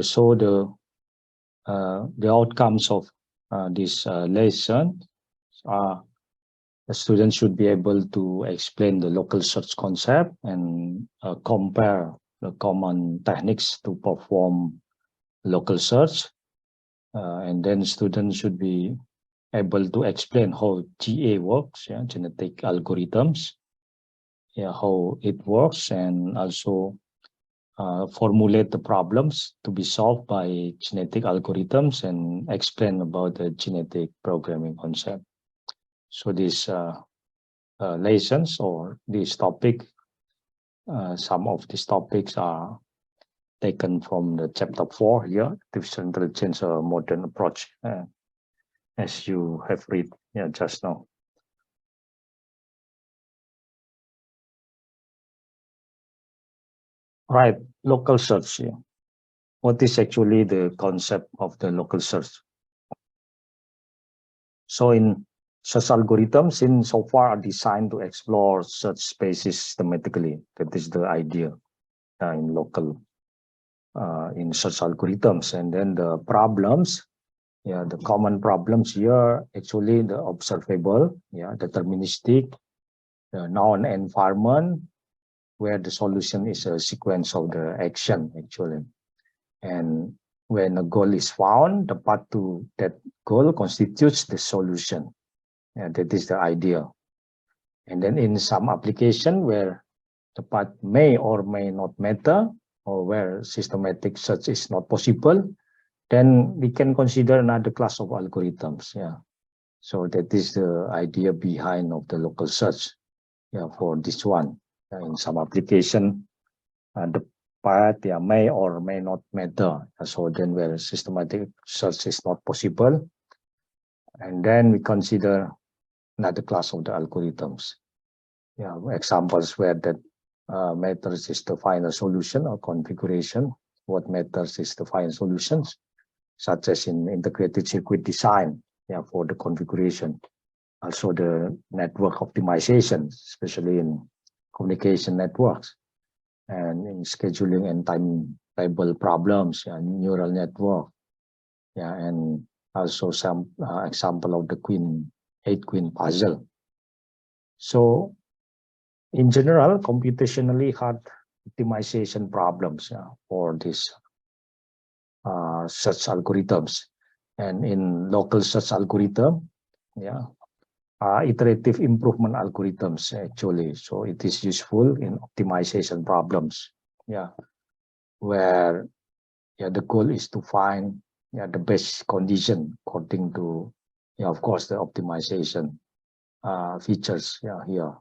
show the outcomes of this lesson. The students should be able to explain the local search concept and compare the common techniques to perform local search. And then students should be able to explain how GA works, genetic algorithms, how it works, and also formulate the problems to be solved by genetic algorithms and explain about the genetic programming concept. So these lessons or this topic, some of these topics are taken from the chapter 4 here, artificial intelligence, a modern approach, as you have read just now. Right, local search. What is actually the concept of the local search? So in search algorithms, in so far are designed to explore search spaces systematically. That is the idea in local in search algorithms. And then the problems, the common problems here actually the observable, deterministic, the known environment, where the solution is a sequence of the action actually. And when a goal is found, the path to that goal constitutes the solution. And that is the idea. And then in some application where the path may or may not matter, or where systematic search is not possible, then we can consider another class of algorithms. So that is the idea behind of the local search. For this one, in some application, the path may or may not matter. So then where systematic search is not possible, and then we consider another class of the algorithms. Examples where that matters is the final solution or configuration. What matters is the final solutions, such as in integrated circuit design, for the configuration. Also the network optimization, especially in communication networks, and in scheduling and timetable problems, neural network, and also some example of the 8-queen puzzle. So in general, computationally hard optimization problems for these search algorithms, and in local search algorithm, iterative improvement algorithms actually. So it is useful in optimization problems, where the goal is to find the best condition according to of course the optimization features here.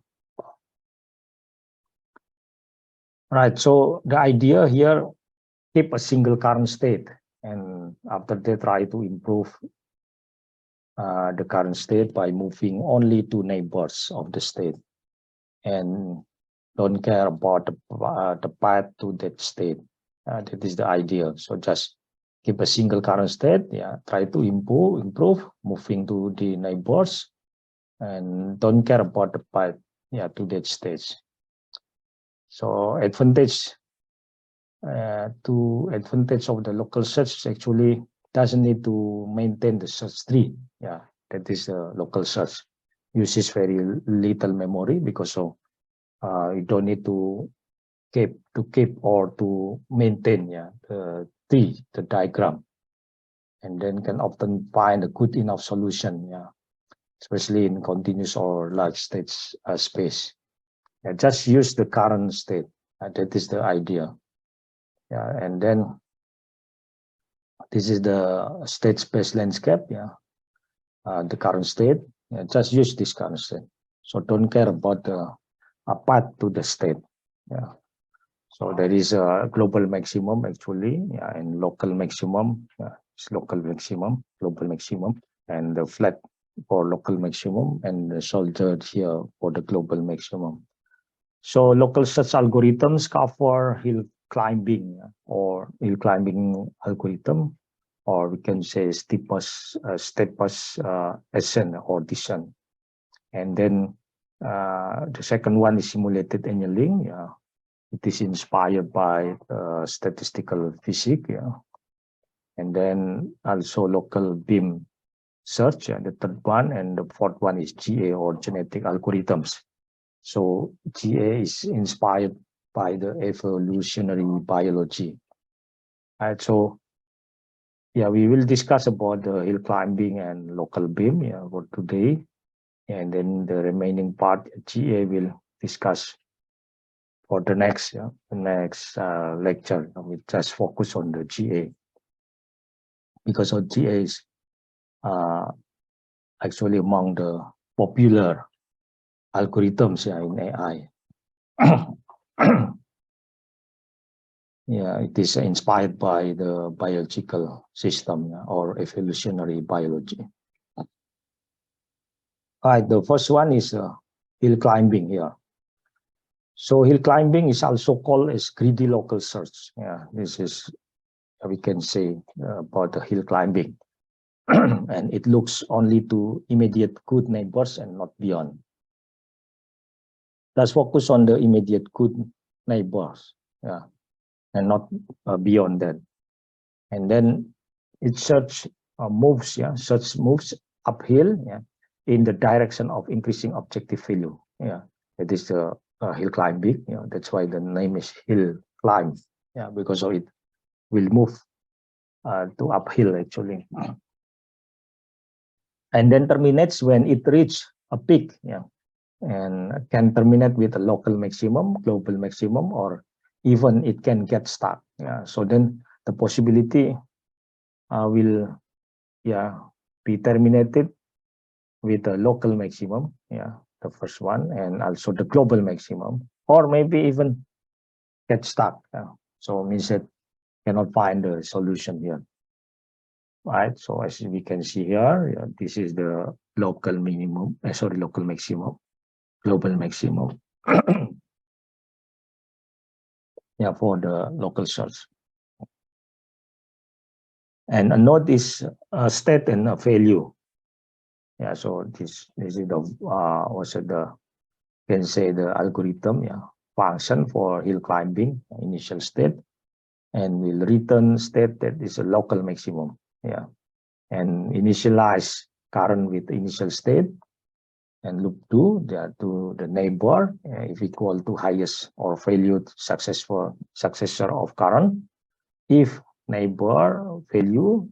Right, so the idea here, keep a single current state, and after that try to improve the current state by moving only two neighbors of the state, and don't care about the path to that state. That is the idea. So just keep a single current state, try to improve, moving to the neighbors, and don't care about the path to that stage. So advantage of the local search actually doesn't need to maintain the search tree. That is the local search. Uses very little memory because of you don't need to keep or to maintain the tree, the diagram, and then can often find a good enough solution, especially in continuous or large state space. Just use the current state. That is the idea. And then this is the state space landscape. The current state. Just use this current state. So don't care about the path to the state. So there is a global maximum actually, and local maximum. It's local maximum, global maximum, and the flat for local maximum, and the soldered here for the global maximum. So local search algorithms cover hill climbing or hill climbing algorithm, or we can say steepest ascent or descent. And then the second one is simulated annealing. It is inspired by statistical physics. and then also local beam search, the third one, and the fourth one is GA, or genetic algorithms. So GA is inspired by the evolutionary biology. Right, so yeah, we will discuss about the hill climbing and local beam for today, and then the remaining part GA will discuss for the next lecture. We just focus on the GA because of GA is actually among the popular algorithms in AI. Yeah, it is inspired by the biological system or evolutionary biology. All right, the first one is hill climbing here. So hill climbing is also called as greedy local search. Yeah, this is, we can say about the hill climbing. And it looks only to immediate good neighbors and not beyond. Let's focus on the immediate good neighbors, yeah, and not beyond that. And then it search moves, search moves uphill, in the direction of increasing objective value. Yeah, it is the hill climbing. That's why the name is hill climb. Yeah, because of it will move to uphill actually, and then terminates when it reach a peak. Yeah, and can terminate with a local maximum, global maximum, or even it can get stuck. Yeah, so then the possibility will be terminated with a local maximum, the first one, and also the global maximum, or maybe even get stuck. So means that cannot find the solution here. Right, so as we can see here, this is the local minimum, local maximum, global maximum. Yeah, for the local search. And a node is a state and a value. Yeah, so this is the also the, can say, the algorithm function for hill climbing initial state, and will return state that is a local maximum. Yeah, and initialize current with initial state, and loop to the neighbor if equal to highest or valued successor of current. If neighbor value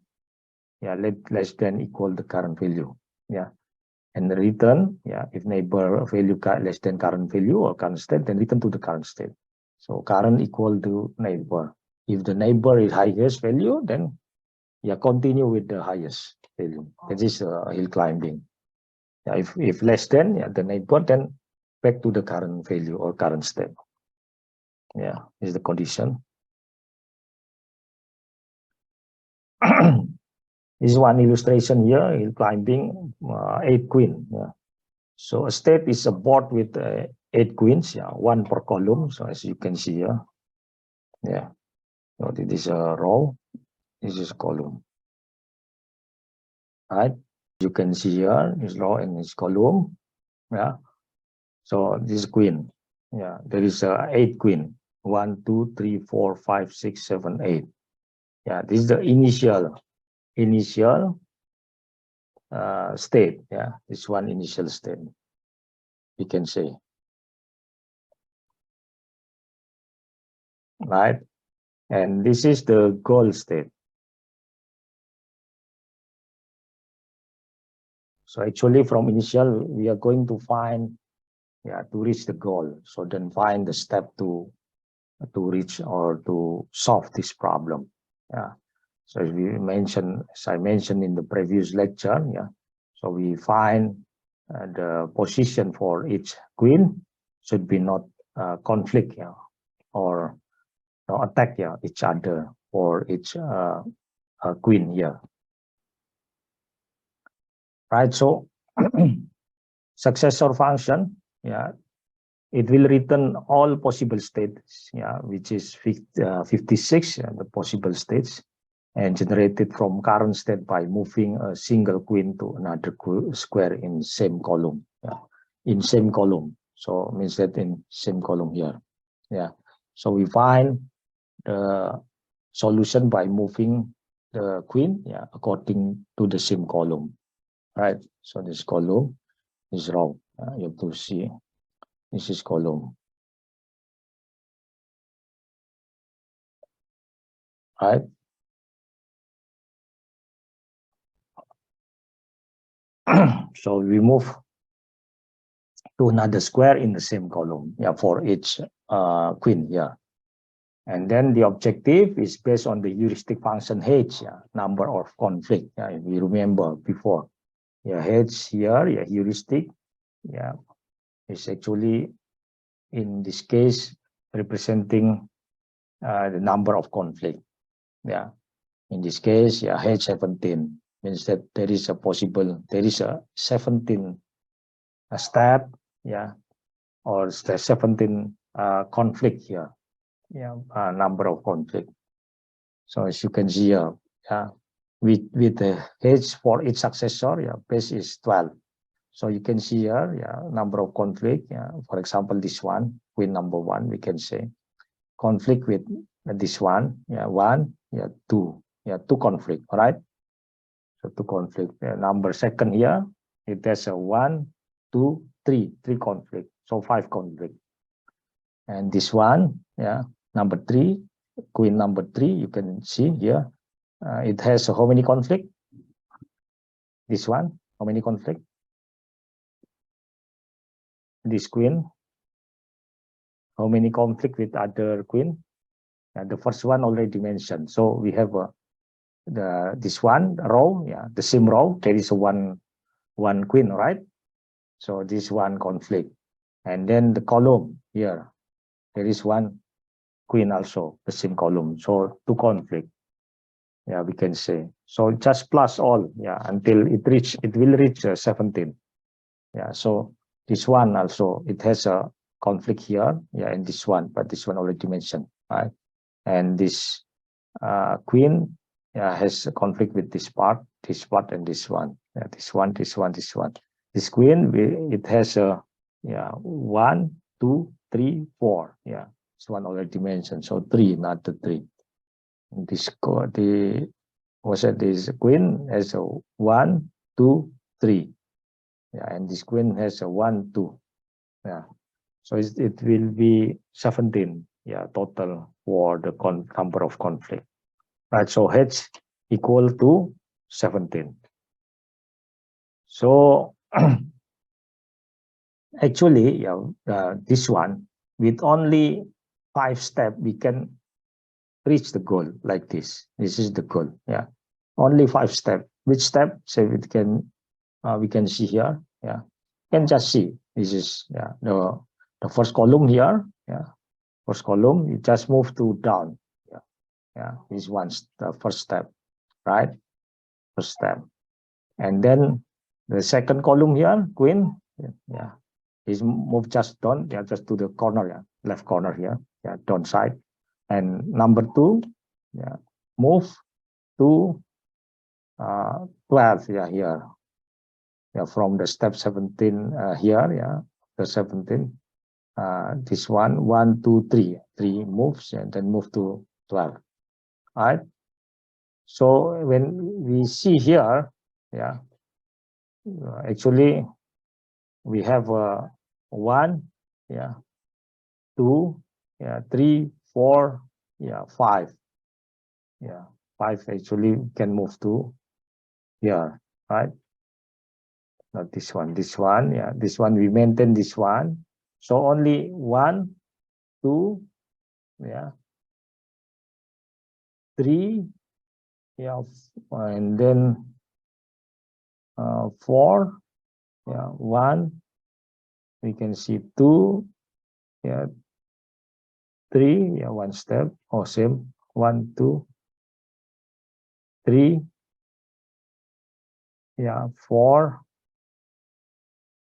less than equal the current value, and return if neighbor value less than current value or current state, then return to the current state. So current equal to neighbor. If the neighbor is highest value, then continue with the highest value. That is hill climbing. If less than the neighbor, then back to the current value or current state. Yeah, is the condition. This is one illustration here, hill climbing 8 queen. Yeah. So a state is a board with 8 queens, one per column. So as you can see here, so this is a row, this is a column. Right? You can see here is row and this column. Yeah. So this is queen. Yeah, there is 8 queen. 1, 2, 3, 4, 5, 6, 7, 8. Yeah, this is the initial state. Yeah, this one initial state, we can say. Right? And this is the goal state. So actually from initial, we are going to find, to reach the goal. So then find the step to reach or to solve this problem. Yeah. So as I mentioned in the previous lecture, so we find the position for each queen should be not conflict, or attack each other for each queen here. Right, so successor function, it will return all possible states, which is 56, the possible states, and generated from current state by moving a single queen to another square in same column. In same column, so means that in same column here. So we find the solution by moving the queen, yeah, according to the same column, right? So this column is wrong. You have to see this is column, right? So we move to another square in the same column, yeah, for each queen, yeah. And then the objective is based on the heuristic function h, yeah, number of conflict. Yeah, if we remember before, yeah, h here, yeah, heuristic, yeah, is actually in this case representing the number of conflict. Yeah, in this case, yeah, h17 means that there is a 17 step, yeah, or 17 conflict here, yeah, number of conflict. So as you can see here, yeah, with the h for each successor, yeah, base is 12. So you can see here, yeah, number of conflict. Yeah, for example, this one, queen number 1, we can say conflict with this one, yeah, 1, yeah, 2, yeah, 2 conflict, all right? So 2 conflict. Number second here, it has a 1, 2, 3 conflict. So 5 conflict. And this one, yeah, number 3, queen number 3, you can see here, it has how many conflict? This one, how many conflict? This queen, how many conflict with other queen? The first one already mentioned. So we have this one row, yeah, the same row. There is one queen, right? So this one conflict, and then the column here, there is one queen also, the same column. So 2 conflict. Yeah, we can say. So just plus all, yeah, until it will reach 17. Yeah, so this one also, it has a conflict here, yeah, and this one, but this one already mentioned, right? And this queen, yeah, has a conflict with this part, and this one, yeah, this one. This queen, it has a, yeah, 1, 2, 3, 4, yeah, this one already mentioned, so 3, not the 3. This queen has a 1, 2, 3. Yeah, and this queen has a 1, 2. Yeah, so it will be 17. Yeah, total for the number of conflict. Right, so h equal to 17. So actually, yeah, this one with only 5 steps we can reach the goal like this. This is the goal. Yeah, only 5 steps. Which step? So we can see here. Yeah, you can just see this is, yeah, the first column here. Yeah, first column, you just move to down. Yeah, yeah, this one's the first step, right? First step, and then the second column here, queen, yeah, is move just down, yeah, just to the corner, yeah, left corner here, yeah, down side, and number 2, yeah, move to 12, yeah, here, yeah, from the step 17 here, yeah, the 17. This one, 1, 2, 3, 3 moves, and then move to 12. All right. So when we see here, yeah, actually we have 1, yeah, 2, yeah, 3, 4, yeah, 5, yeah, 5 actually can move to here, right? Not this one, yeah, this one we maintain this one. So only 1, 2, yeah, 3, yeah, and then 4, yeah, 1, we can see 2, yeah, 3, yeah, 1 step, or same, 1, 2, 3, yeah, 4,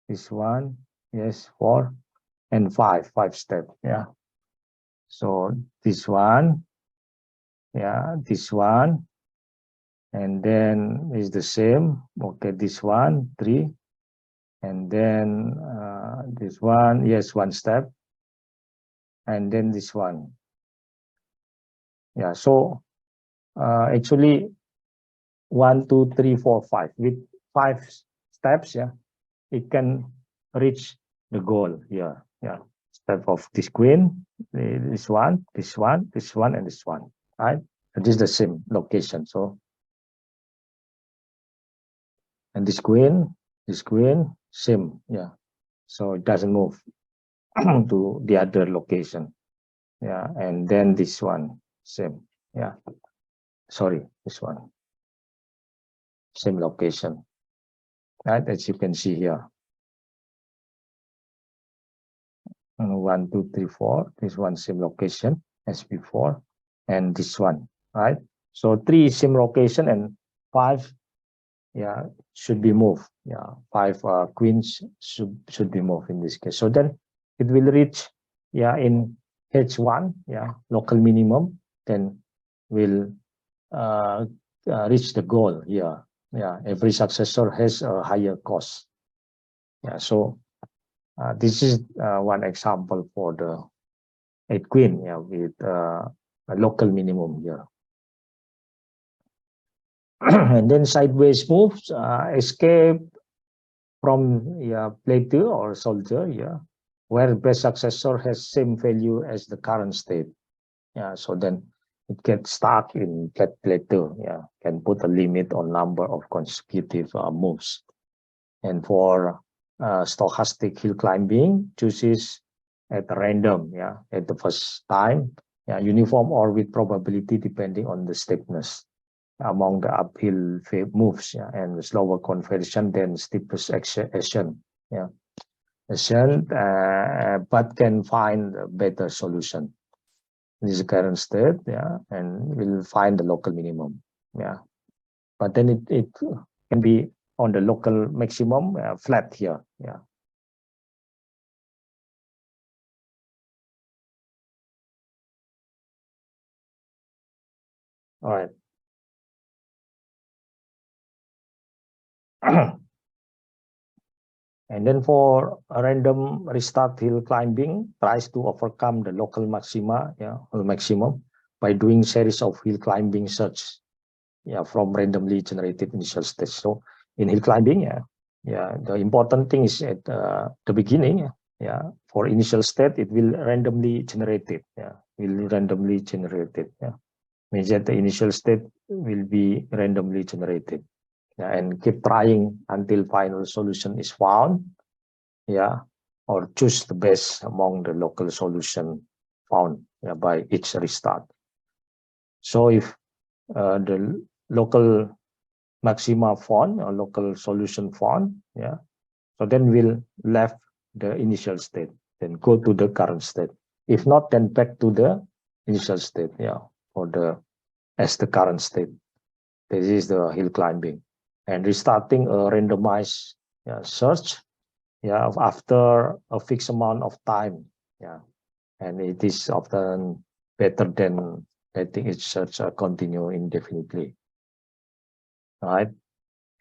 this one, yes, 4, and 5 step, yeah. So this one, yeah, this one, and then is the same. Okay, this one, 3, and then this one, yes, 1 step, and then this one. Yeah, so actually 1, 2, 3, 4, 5. With 5 steps, yeah, it can reach the goal here. Yeah, step of this queen, this one, this one, this one, and this one. Right? And this is the same location. So, and this queen, same. Yeah. So it doesn't move to the other location. Yeah, and then this one, same. Yeah. Sorry, this one, same location. Right, as you can see here. 1, 2, 3, 4. This one same location as before, and this one, right? So 3 is same location, and 5, yeah, should be moved. Yeah, 5 queens should be moved in this case. So then it will reach, yeah, in H1, yeah, local minimum. Then will reach the goal. Yeah, yeah. Every successor has a higher cost. Yeah, so this is one example for the 8 queen, yeah, with a local minimum here. And then sideways moves, escape from, yeah, play 2 or soldier, yeah, where best successor has same value as the current state. Yeah, so then it gets stuck in get play 2, yeah, can put a limit on number of consecutive moves. And for stochastic hill climbing, chooses at random, yeah, at the first time, yeah, uniform or with probability depending on the steepness among the uphill moves, yeah, and slower conversion than steepest action, yeah, but can find a better solution. This is the current state, yeah, and we'll find the local minimum, yeah, but then it can be on the local maximum flat here, yeah. All right. And then for a random restart hill climbing, tries to overcome the local maxima, yeah, or maximum by doing series of hill climbing search, yeah, from randomly generated initial stage. So in hill climbing, yeah, yeah, the important thing is at the beginning, yeah, for initial state, it will randomly generate it, yeah, will randomly generate it, yeah, means that the initial state will be randomly generated, yeah, and keep trying until final solution is found, yeah, or choose the best among the local solution found, yeah, by each restart. So if the local maxima found or local solution found, yeah, so then we'll left the initial state, then go to the current state. If not, then back to the initial state, yeah, for the as the current state. This is the hill climbing, and restarting a randomized, yeah, search, yeah, after a fixed amount of time, yeah, and it is often better than letting it search continue indefinitely, right?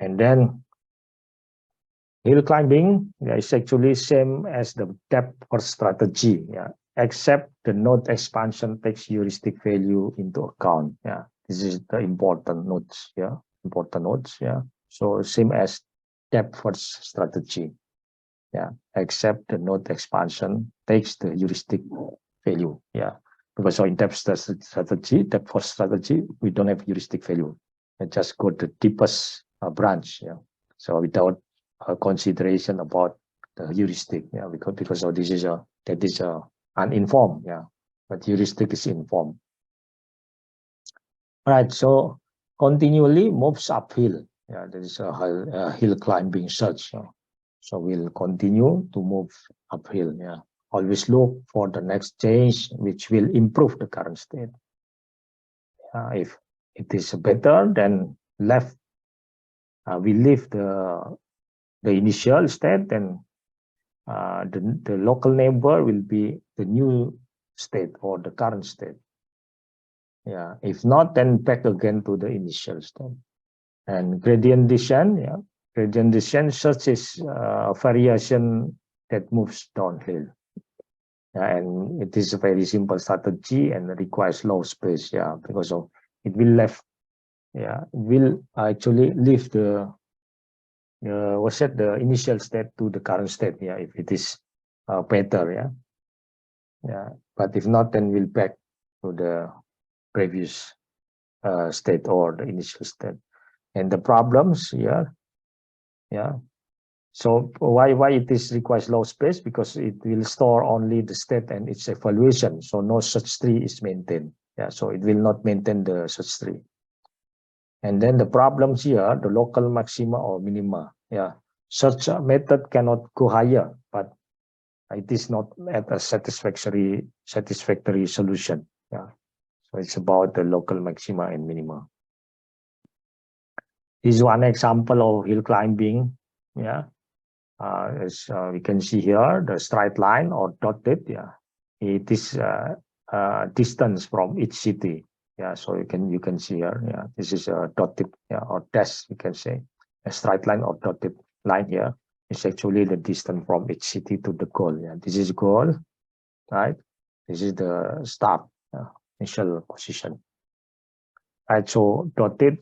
And then hill climbing, yeah, is actually same as the depth first strategy, yeah, except the node expansion takes heuristic value into account. Yeah, this is the important nodes, yeah, important nodes, yeah. So same as depth first strategy, yeah, except the node expansion takes the heuristic value, yeah, because so in depth strategy, depth first strategy, we don't have heuristic value, and just go the deepest branch, yeah. So without consideration about the heuristic, yeah, because of this is that is uninformed, yeah, but heuristic is informed. All right, so continually moves uphill, yeah, there is a hill climbing search, yeah. So we'll continue to move uphill, yeah. Always look for the next change which will improve the current state. If it is better, then left, we leave the initial state, then the local neighbor will be the new state or the current state. Yeah, if not, then back again to the initial state. And gradient descent, yeah, gradient descent such is variation that moves downhill. Yeah, and it is a very simple strategy and requires low space, yeah, because of it will left yeah, will actually leave the set the initial state to the current state, yeah, if it is better, yeah, yeah. But if not, then we'll back to the previous state or the initial state. And the problems, yeah, yeah. So why it is requires low space? Because it will store only the state and its evaluation. So no such tree is maintained. Yeah, so it will not maintain the such tree. And then the problems here, the local maxima or minima. Yeah, such a method cannot go higher, but it is not at a satisfactory solution. Yeah, so it's about the local maxima and minima. This is one example of hill climbing. Yeah, as we can see here, the straight line or dotted. Yeah, it is distance from each city. Yeah, so you can see here. Yeah, this is a dotted, yeah, or dash. You can say a straight line or dotted line here is actually the distance from each city to the goal. Yeah, this is goal, right? This is the start, initial position. Right, so dotted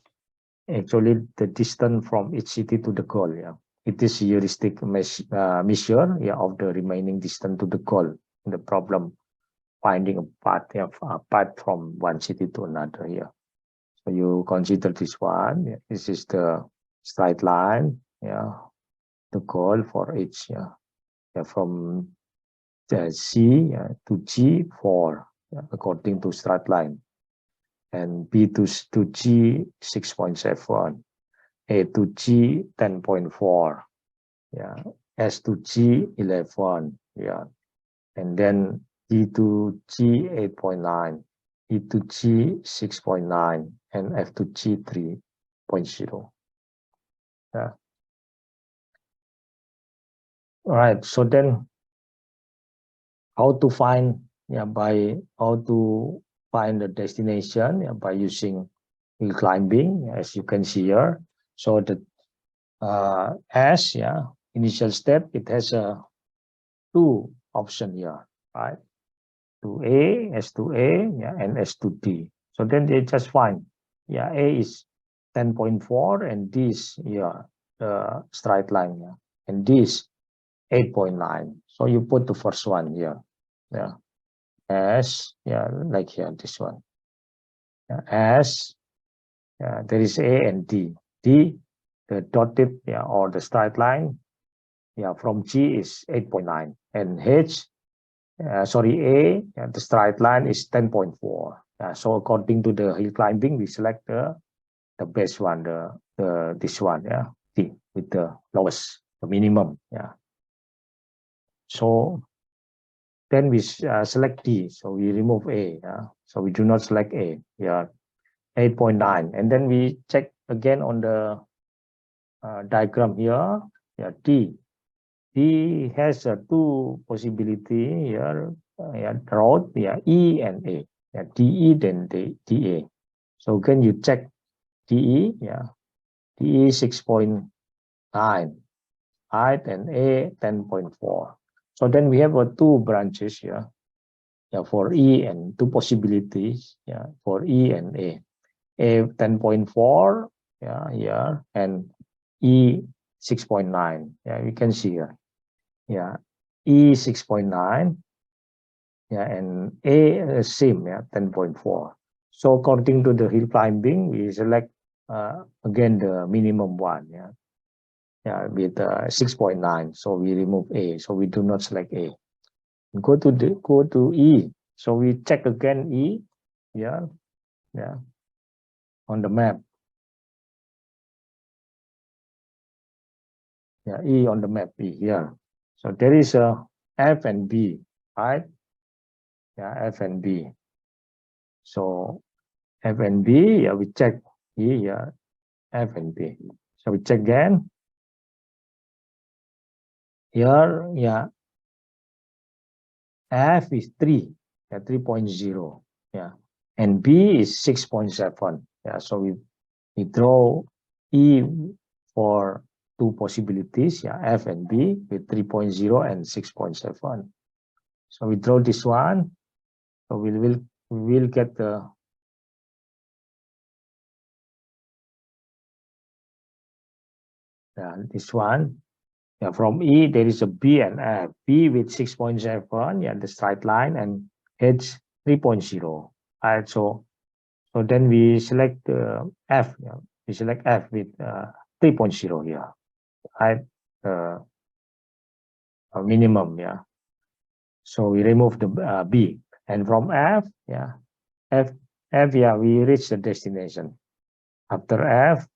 actually the distance from each city to the goal. Yeah, it is heuristic measure, yeah, of the remaining distance to the goal in the problem finding a path, yeah, a path from one city to another here. So you consider this one. Yeah, this is the straight line. Yeah, the goal for each. Yeah, yeah, from C, yeah, to G4, yeah, according to straight line, and B to G 6.7. A to G 10.4, yeah, S to G 11, yeah, and then E to G 8.9, E to G 6.9, and F to G 3.0. Yeah. All right. So then, how to find? Yeah, by how to find the destination? Yeah, by using hill climbing, as you can see here. So the S, yeah, initial step, it has a two option here, right? To A, S to A, yeah, and S to D. So then they just find, yeah, A is 10.4 and this, yeah, the straight line, yeah, and this 8.9. So you put the first one here, yeah, S, yeah, like here, this one, yeah, S, yeah, there is A and D. D, the dotted, yeah, or the straight line, yeah, from G is 8.9, and H, sorry, A, the straight line is 10.4. So according to the hill climbing, we select the best one, the this one, yeah, D, with the lowest, the minimum, yeah. So then we select D, so we remove A, yeah. So we do not select A, yeah, 8.9, and then we check again on the diagram here, yeah, D. D has two possibility here, yeah, road, yeah, E and A. Yeah, DE then the DA. So can you check DE? Yeah, DE 6.9, height, and A 10.4. So then we have two branches here. Yeah, for E and two possibilities. Yeah, for E and A. A 10.4. Yeah, here, and E 6.9. Yeah, you can see here. Yeah, E 6.9. Yeah, and A same, yeah, 10.4. So according to the hill climbing, we select again the minimum one, yeah, yeah, with 6.9. So we remove A, so we do not select A. Go to E. So we check again E, yeah, yeah, on the map. Yeah, E on the map, E here. So there is a F and B, right? Yeah, F and B. So F and B, yeah, we check E, yeah, F and B. So we check again. Here, yeah, F is 3, yeah, 3.0, yeah, and B is 6.7, yeah. So we draw E for two possibilities, yeah, F and B with 3.0 and 6.7. So we draw this one. So we will get the Yeah, this one. Yeah, from E there is a B and F. B with 6.7, yeah, the straight line, and H 3.0. Right, so then we select F. Yeah, we select F with 3.0 here. Right, minimum. Yeah. So we remove the B, and from F, yeah, F, yeah, we reach the destination. After F,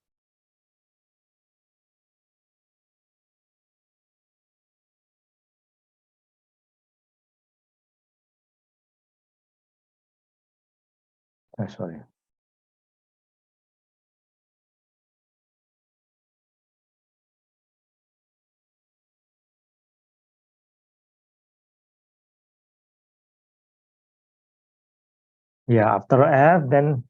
sorry. Yeah, after F, then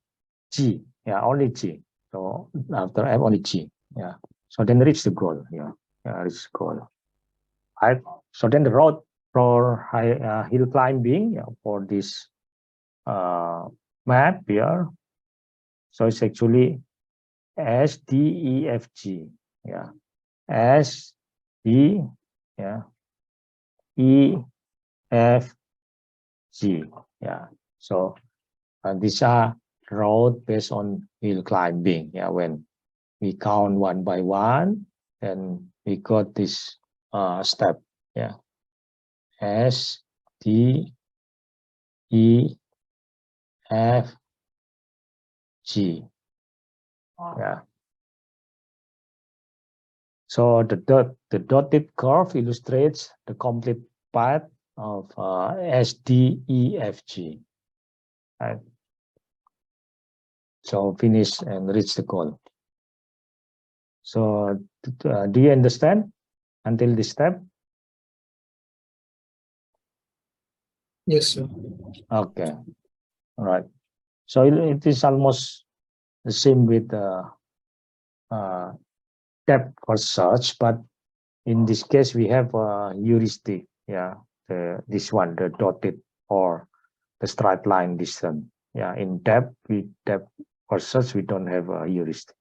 G. Yeah, only G. So after F, only G. Yeah. So then reach the goal. Yeah, reach the goal. Right. So then the road for hill climbing, yeah, for this map here. So it's actually S D E F G. Yeah, S D, yeah, E F G. Yeah. So these are road based on hill climbing. Yeah, when we count one by one, then we got this step. Yeah, S D E F G. Yeah. So the dotted curve illustrates the complete path of S D E F G. Right. So finish and reach the goal. So do you understand until this step? Yes, sir. Okay. All right. So it is almost the same with uh, depth first search, but in this case we have a heuristic. Yeah, this one, the dotted or the straight line distance. Yeah, in depth first search we don't have a heuristic.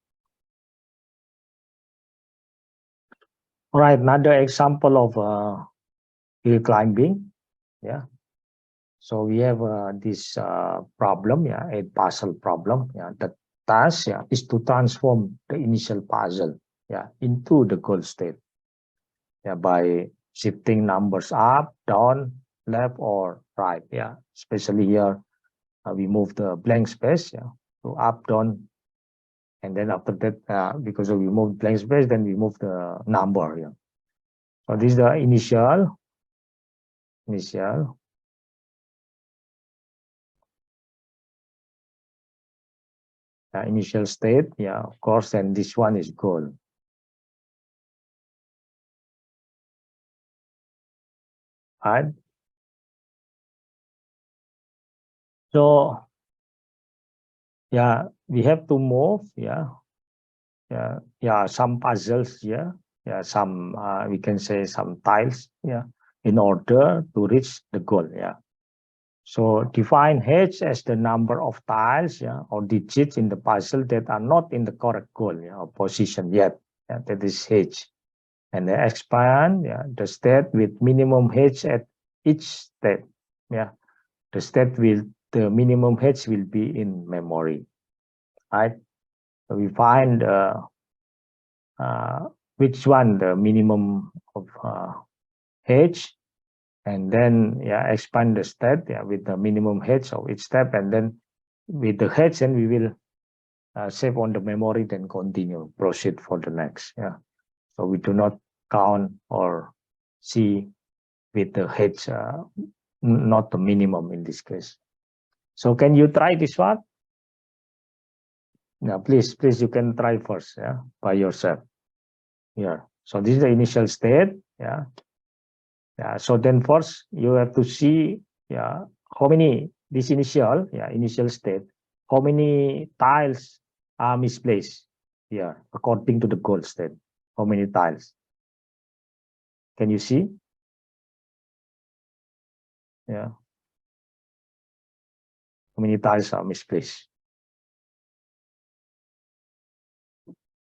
All right, another example of hill climbing. Yeah. So we have this problem, yeah, a puzzle problem. Yeah, the task, yeah, is to transform the initial puzzle, yeah, into the goal state, yeah, by shifting numbers up, down, left, or right. Yeah, especially here, we move the blank space, yeah, to up, down, and then after that, because we move blank space, then we move the number. Yeah. So this is the initial. Initial state, yeah, of course, and this one is goal. Right? So yeah, we have to move, some puzzles, some we can say some tiles, in order to reach the goal, So define H as the number of tiles, or digits in the puzzle that are not in the correct goal, or position yet. That is H. And then expand, the state with minimum H at each step. The state the minimum H will be in memory, right? So we find which one the minimum of H, and then expand the state with the minimum H of each step, and then with the H, and we will save on the memory, then continue, proceed for the next. So we do not count or see with the H, not the minimum in this case. So can you try this one? Now, please, you can try first, by yourself. Here. So this is the initial state, So then first you have to see, how many this initial state, how many tiles are misplaced here according to the goal state. How many tiles? Can you see? Yeah. How many tiles are misplaced?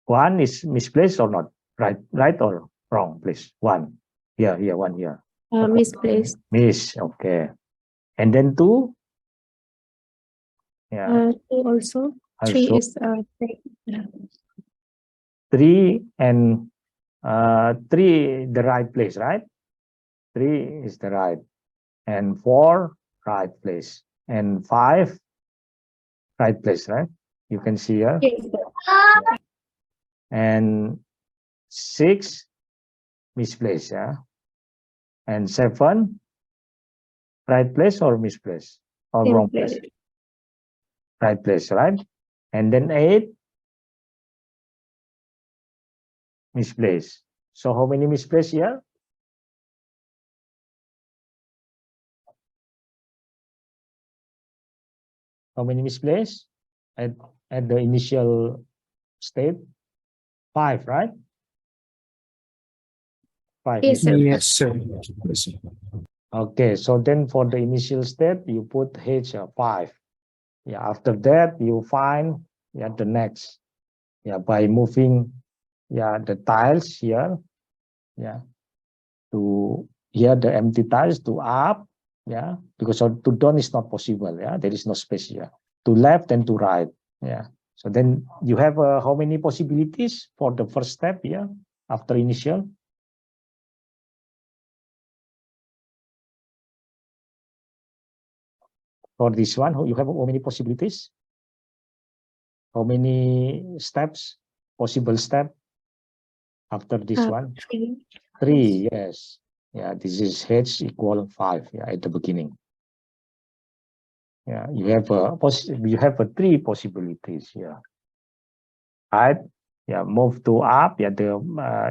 One is misplaced or not? Right or wrong, please? One. Here, one here. Misplaced. Miss, okay. And then two? Yeah. Two also. Also, Three is yeah. three and three the right place, right? Three is the right. And four, right place. And five, right place, right? You can see here. Yes. And six, misplaced, yeah. And seven, right place or misplaced? Or wrong place? Right place, right? And then eight, misplaced. So how many misplaced here? How many misplaced at the initial state? Five, right? Five. Yes, sir. Yes, sir. Yes, sir. Okay, so then for the initial state, you put H 5. Yeah, after that, you find the next. Yeah, by moving the tiles here. Yeah, to here the empty tiles to up. Yeah, because to down is not possible. Yeah, there is no space here. To left and to right. Yeah. So then you have how many possibilities for the first step here after initial? For this one, you have how many possibilities? How many steps? Possible step after this one? Three. Three, yes. Yeah, this is H equal 5 at the beginning. Yeah, you have three possibilities here. Right? Yeah, move to up. Yeah,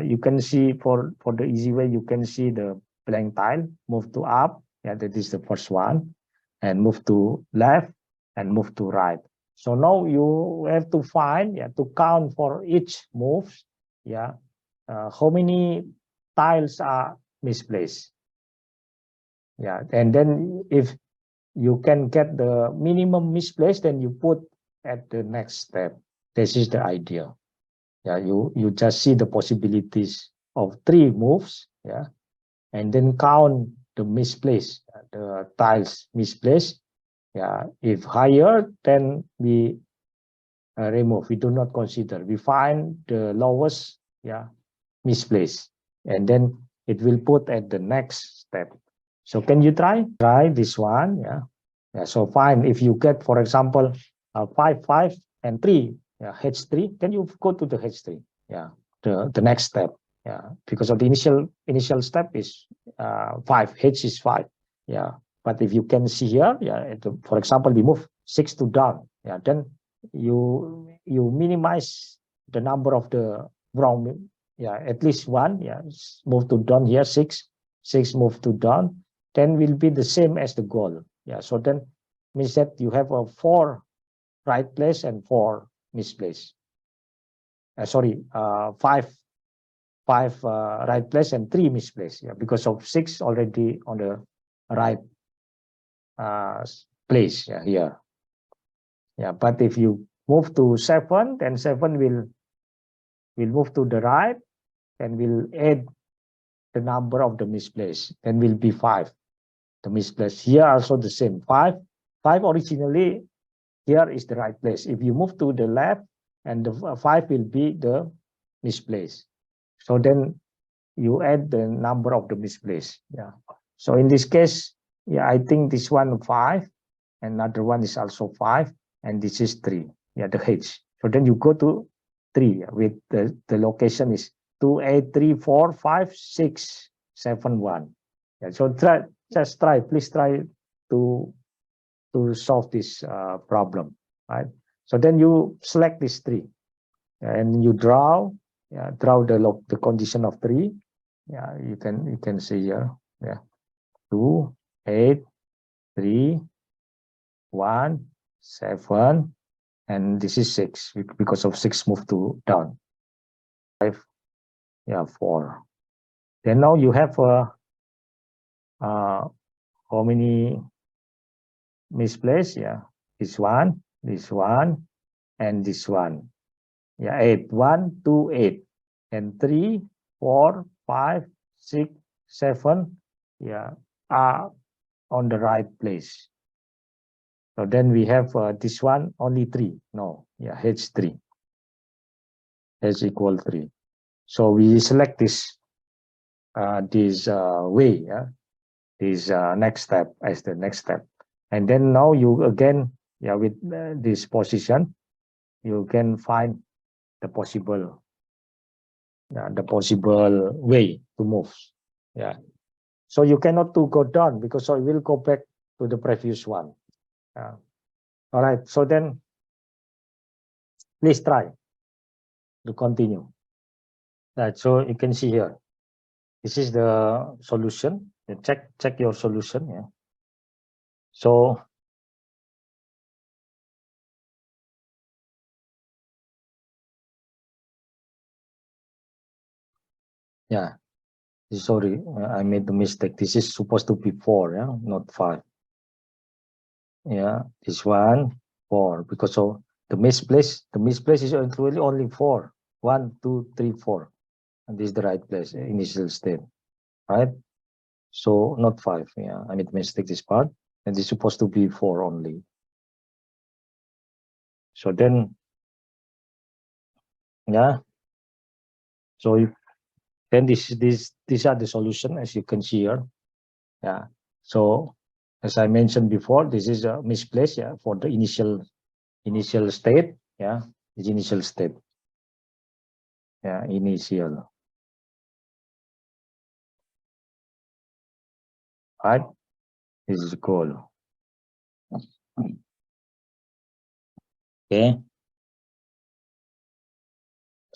you can see for the easy way, you can see the blank tile. Move to up. Yeah, that is the first one. And move to left and move to right. So now you have to find, to count for each move. Yeah, how many tiles are misplaced. Yeah, and then if you can get the minimum misplaced, then you put at the next step. This is the idea. Yeah, you just see the possibilities of three moves. Yeah, and then count the misplaced, the tiles misplaced. Yeah, if higher, then we remove. We do not consider. We find the lowest, misplaced, and then it will put at the next step. So can you try this one? Yeah. So fine. If you get, for example, 5, 5, and 3, H3, then you go to the H3. Yeah, the next step. Yeah, because of the initial step is 5. H is 5. Yeah, but if you can see here, for example, we move 6 to down. Yeah, then you minimize the number of the wrong. Yeah, at least one. Yeah, move to down here 6. 6 move to down. 10 will be the same as the goal. Yeah, so then means that you have a 4 right place and 4 misplaced. Sorry, 5 right place and 3 misplaced. Yeah, because of 6 already on the right place. Yeah, here. Yeah, but if you move to 7, then 7 will move to the right and will add the number of the misplaced. Then will be 5. The misplaced here also the same. 5 originally here is the right place. If you move to the left, and the 5 will be the misplaced. So then you add the number of the misplaced. Yeah. So in this case, I think this one 5, another one is also 5, and this is 3. Yeah, the H. So then you go to 3 with the location is 2, 8, 3, 4, 5, 6, 7, 1. Yeah. So please try to solve this problem, right? So then you select these 3, and you draw the condition of 3. Yeah, you can see here. Yeah, 2, 8, 3, 1, 7, and this is 6 because of 6 move to down. 5, 4. Then now you have how many misplaced? Yeah, this one, and this one. Yeah, 8, 1, 2, 8. and 3, 4, 5, 6, 7, yeah, are on the right place. So then we have this one only 3. No, yeah, H3. H equal 3. So we select this way, yeah, this next step as the next step. And then now you again, yeah, with this position, you can find the possible way to move. Yeah. So you cannot to go down because so it will go back to the previous one. All right. So then please try to continue. Right. So you can see here. This is the solution. You check your solution. Yeah. So yeah. Sorry, I made the mistake. This is supposed to be 4, yeah, not 5. Yeah, this one 4 because so the misplace is actually only 4. 1, 2, 3, 4, and this is the right place, initial state, right? So not 5. Yeah, I made the mistake this part, and this is supposed to be 4 only. So then, yeah. So then these are the solution as you can see here. Yeah. So as I mentioned before, this is a misplace, yeah, for the initial state, yeah, is initial state, yeah, initial, right? This is goal. Okay.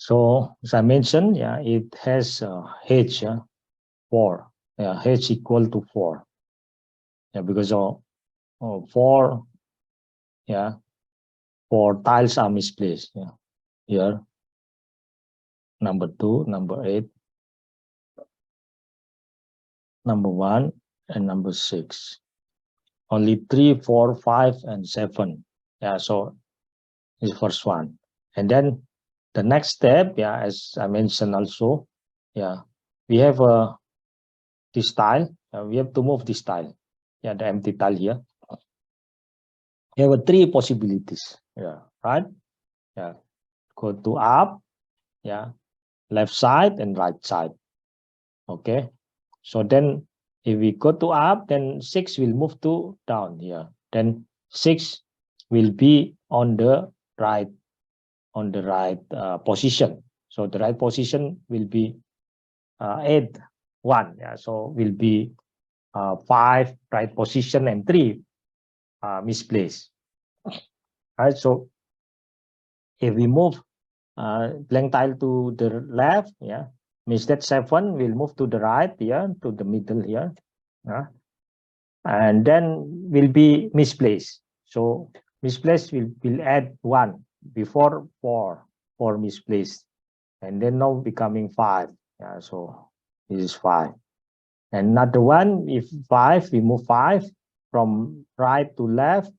So as I mentioned, yeah, it has h, yeah, 4, yeah, h equal to 4, yeah, because of 4, yeah, 4 tiles are misplaced, yeah, here, number 2, number 8, number 1, and number 6. Only 3, 4, 5, and 7. Yeah, so this first one. And then the next step, yeah, as I mentioned also, yeah, we have this tile. We have to move this tile. Yeah, the empty tile here. You have 3 possibilities. Yeah, right? Yeah, go to up, yeah, left side and right side. Okay. So then if we go to up, then 6 will move to down here. Then 6 will be on the right position. So the right position will be 8, 1. Yeah, so will be 5 right position and 3 misplaced. Right. So if we move blank tile to the left, yeah, means that 7 will move to the right here, to the middle here, and then will be misplaced. So misplaced will add 1 before 4 misplaced, and then now becoming 5. Yeah, so this is 5. And another one, if 5, we move 5 from right to left.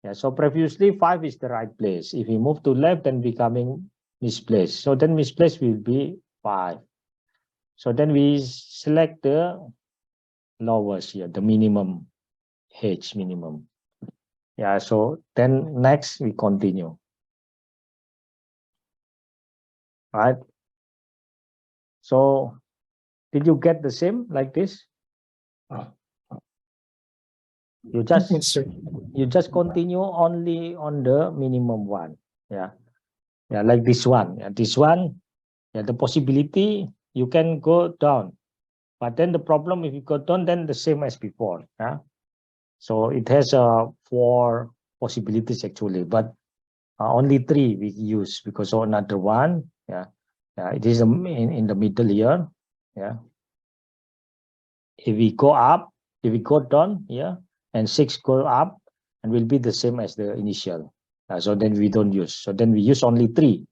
Yeah, so previously 5 is the right place. If we move to left, then becoming misplaced. So then misplaced will be 5. So then we select the lowest here, the minimum, H minimum. Yeah, so then next we continue. Right? So did you get the same like this? You just Yes, sir. continue only on the minimum one. Yeah. Yeah, like this one. Yeah, this one, yeah, the possibility you can go down. But then the problem, if you go down, then the same as before. Yeah. So it has 4 possibilities actually, but only 3 we use because another one, yeah, it is in the middle here. Yeah. If we go up, if we go down here, and 6 go up, and will be the same as the initial. So then we don't use. So then we use only 3.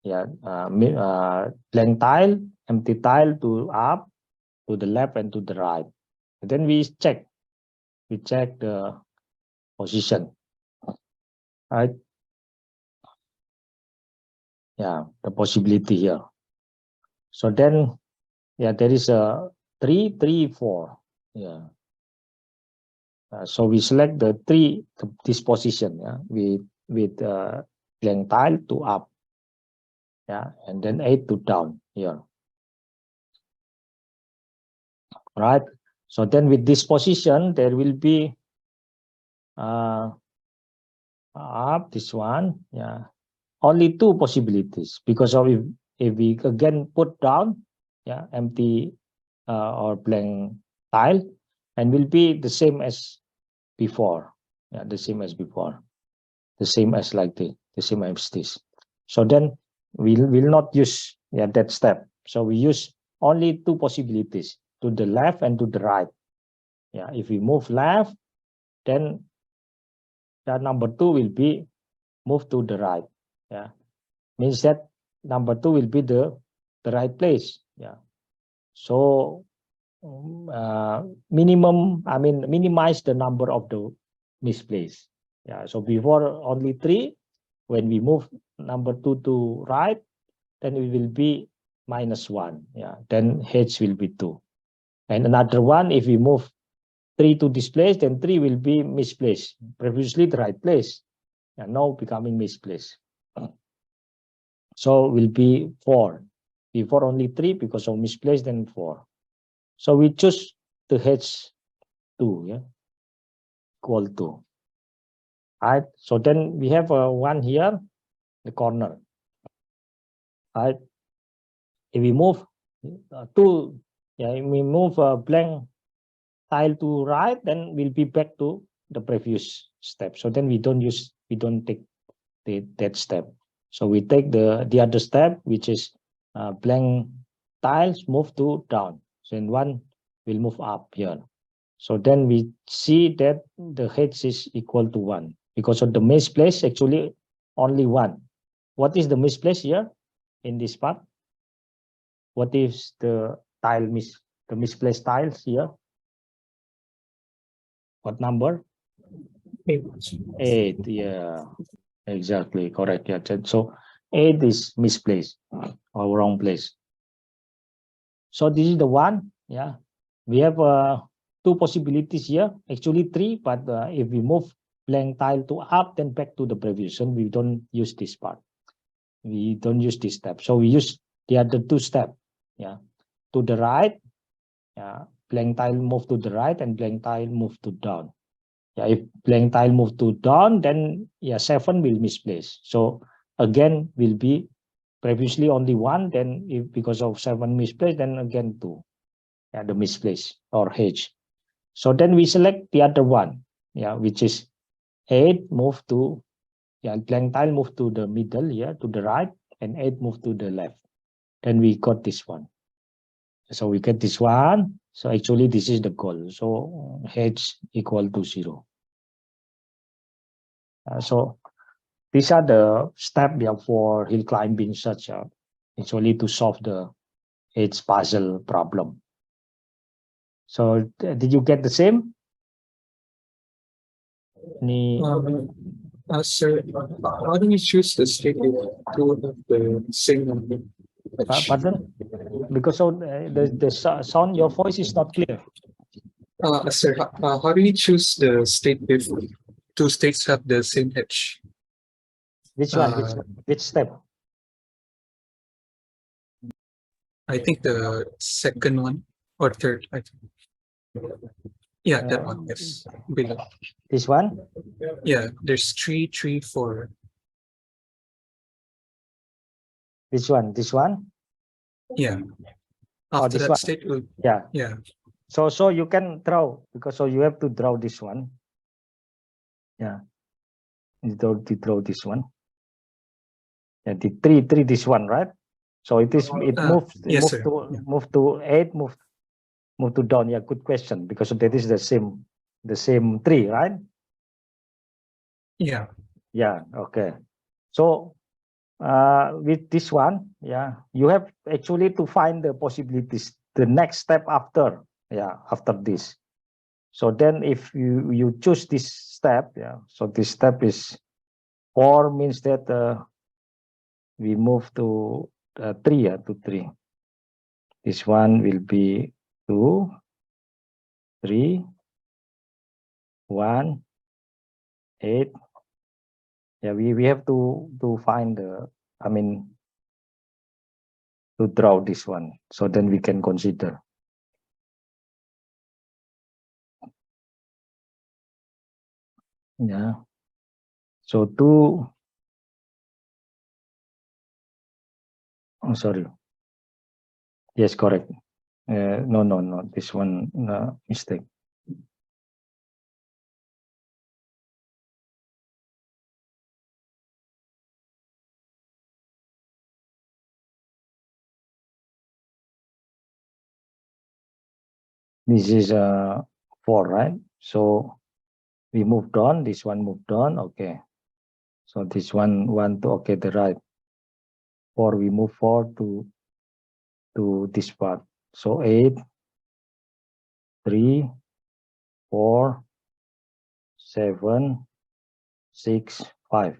Yeah, blank tile, empty tile to up, to the left, and to the right. And then we check. We check the position. Right? Yeah, the possibility here. So then, yeah, there is a 3, 3, 4. Yeah. So we select this position, yeah, with blank tile to up, yeah, and then 8 to down here. Right. So then with this position, there will be up this one, yeah, only 2 possibilities, because of if we again put down, yeah, empty or blank tile, and will be the same as before, yeah, the same as before, the same as like this, the same as this. So then we will not use, yeah, that step. So we use only 2 possibilities, to the left and to the right. Yeah, if we move left, then the number 2 will be moved to the right. Yeah, means that number 2 will be the right place. Yeah, so minimize the number of the misplaced. Yeah, so before only 3, when we move number 2 to right, then it will be -1. Yeah, then h will be 2. And another one, if we move 3 to this place, then 3 will be misplaced. Previously the right place, and now becoming misplaced. So will be 4. Before only 3 because of misplaced, then 4. So we choose the h2, yeah, equal to. Right. So then we have one here, the corner. Right. If we move we move a blank tile to right, then we'll be back to the previous step. So then we don't take that step. So we take the other step, which is blank tiles move to down. So in one will move up here. So then we see that the h is equal to 1, because of the misplace actually only 1. What is the misplace here in this part? What is the misplaced tiles here? What number? 8. Yeah, exactly, correct. Yeah, so 8 is misplaced or wrong place. So this is the one. Yeah, we have 2 possibilities here, actually 3, but if we move blank tile to up, then back to the previous one, we don't use this part. We don't use this step. So we use the other 2 steps. Yeah, to the right. Yeah, blank tile move to the right and blank tile move to down. Yeah, if blank tile move to down, then yeah, 7 will misplace. So again will be previously only 1, then if because of 7 misplaced, then again 2. Yeah, the misplace or h. So then we select the other one, yeah, which is 8 move to, yeah, blank tile move to the middle here, to the right, and 8 move to the left. Then we got this one. So we get this one. So actually this is the goal. So h equal to 0. So these are the steps for hill climbing search. Actually to solve the h puzzle problem. So did you get the same? Sir, how do you choose the state if two of the same number? Pardon? Because of the sound, your voice is not clear. Sir, how do you choose the state if two states have the same h? Which one? Which step? I think the second one or third. I think. Yeah, that one. Yes, below. This one? Yeah, there's 3, 3, 4. Which one? This one? Yeah. After this that one? state, Yeah. yeah. So you can draw, because so you have to draw this one. Yeah. You draw this one. Yeah, the 3, this one, right? So it moves yes, sir. move to 8, move to down. Yeah, good question, because that is the same 3, right? Yeah. Yeah, okay. So with this one, yeah, you have actually to find the possibilities, the next step after, yeah, after this. So then if you choose this step, yeah, so this step is 4, means that we move to 3, to 3. This one will be 2, 3, 1, 8. Yeah, we have to find the, I mean, to draw this one. So then we can consider. Yeah. So 2, oh, sorry. Yes, correct. No, this one mistake. This is 4, right? So we moved on. This one moved on. Okay. So this one to okay the right. 4 we move forward to this part. So 8, 3, 4, 7, 6, 5.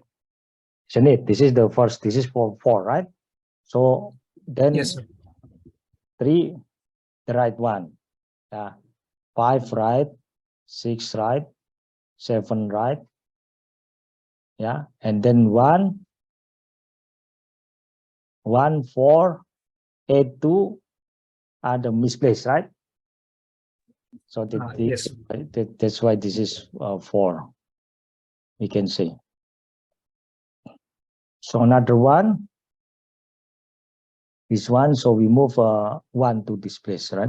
Isn't it? This is the first. This is for 4, right? So then Yes, sir. 3, the right one. 5 right, 6 right, 7 right. Yeah, and then 1, 1, 4, 8, 2 are the misplaced, right? So Yes. that's why this is 4. We can say. So another one, this one. So we move 1 to this place, right?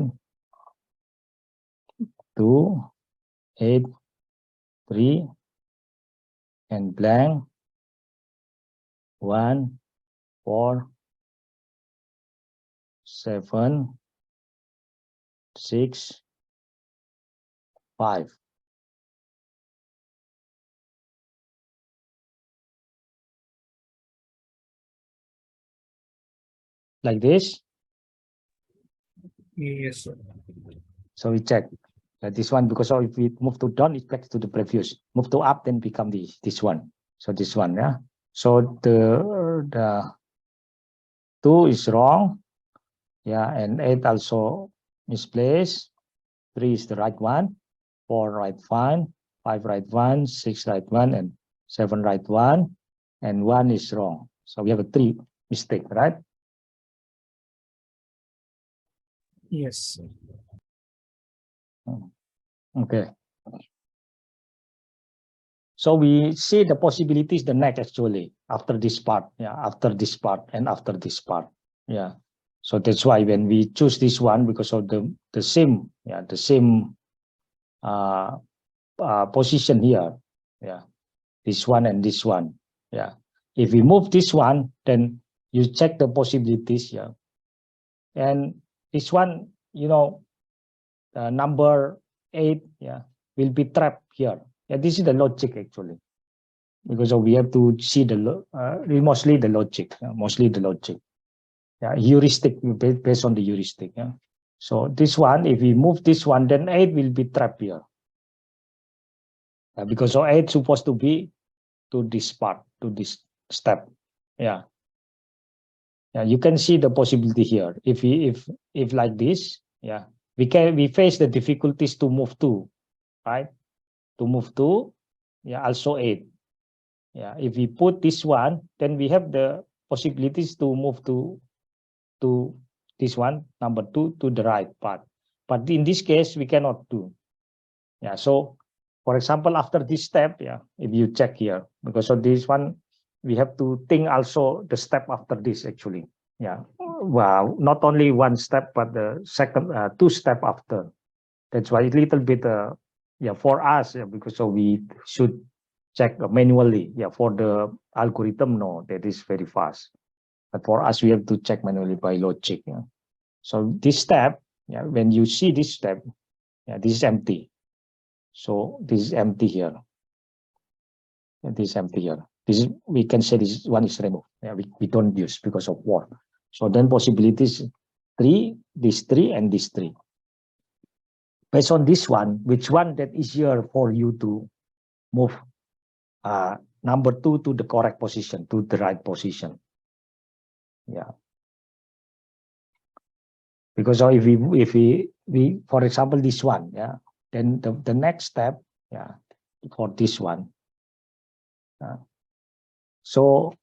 2, 8, 3, and blank. 1, 4, 7, 6, 5. Like this. Yes, sir. So we check this one, because if we move to down, it back to the previous. Move to up, then become this one. So this one, yeah. So the 2 is wrong, yeah, and 8 also misplaced. 3 is the right one. 4 right one, 5 right one, 6 right one, and 7 right one, and 1 is wrong. So we have a 3 mistake, right? Yes. Okay. So we see the possibilities the next actually after this part, yeah, after this part and after this part, yeah. So that's why when we choose this one, because of the same, yeah, the same position here, yeah, this one and this one, yeah. If we move this one, then you check the possibilities, yeah, and this one, you know, number 8, yeah, will be trapped here. Yeah, this is the logic actually. Because we have to see mostly the logic, yeah, heuristic, based on the heuristic, yeah. So this one, if we move this one, then 8 will be trapped here, because 8 supposed to be to this part, to this step, yeah. Yeah, you can see the possibility here. If like this, yeah, we face the difficulties to move 2, right? To move 2, yeah, also 8. Yeah, if we put this one, then we have the possibilities to move to this one, number 2, to the right part. But in this case, we cannot do. Yeah, so for example, after this step, yeah, if you check here, because of this one, we have to think also the step after this actually. Yeah, well, not only one step, but the second 2 step after. That's why a little bit, yeah, for us, yeah, because so we should check manually. Yeah, for the algorithm, no, that is very fast. But for us, we have to check manually by logic. Yeah. So this step, yeah, when you see this step, yeah, this is empty. So this is empty here. Yeah, this is empty here. This is, we can say this one is removed. Yeah, we don't use because of war. So then possibilities 3, this 3, and this 3. Based on this one, which one that easier for you to move number 2 to the correct position, to the right position? Yeah. Because if we for example this one, yeah, then the next step, yeah, for this one. So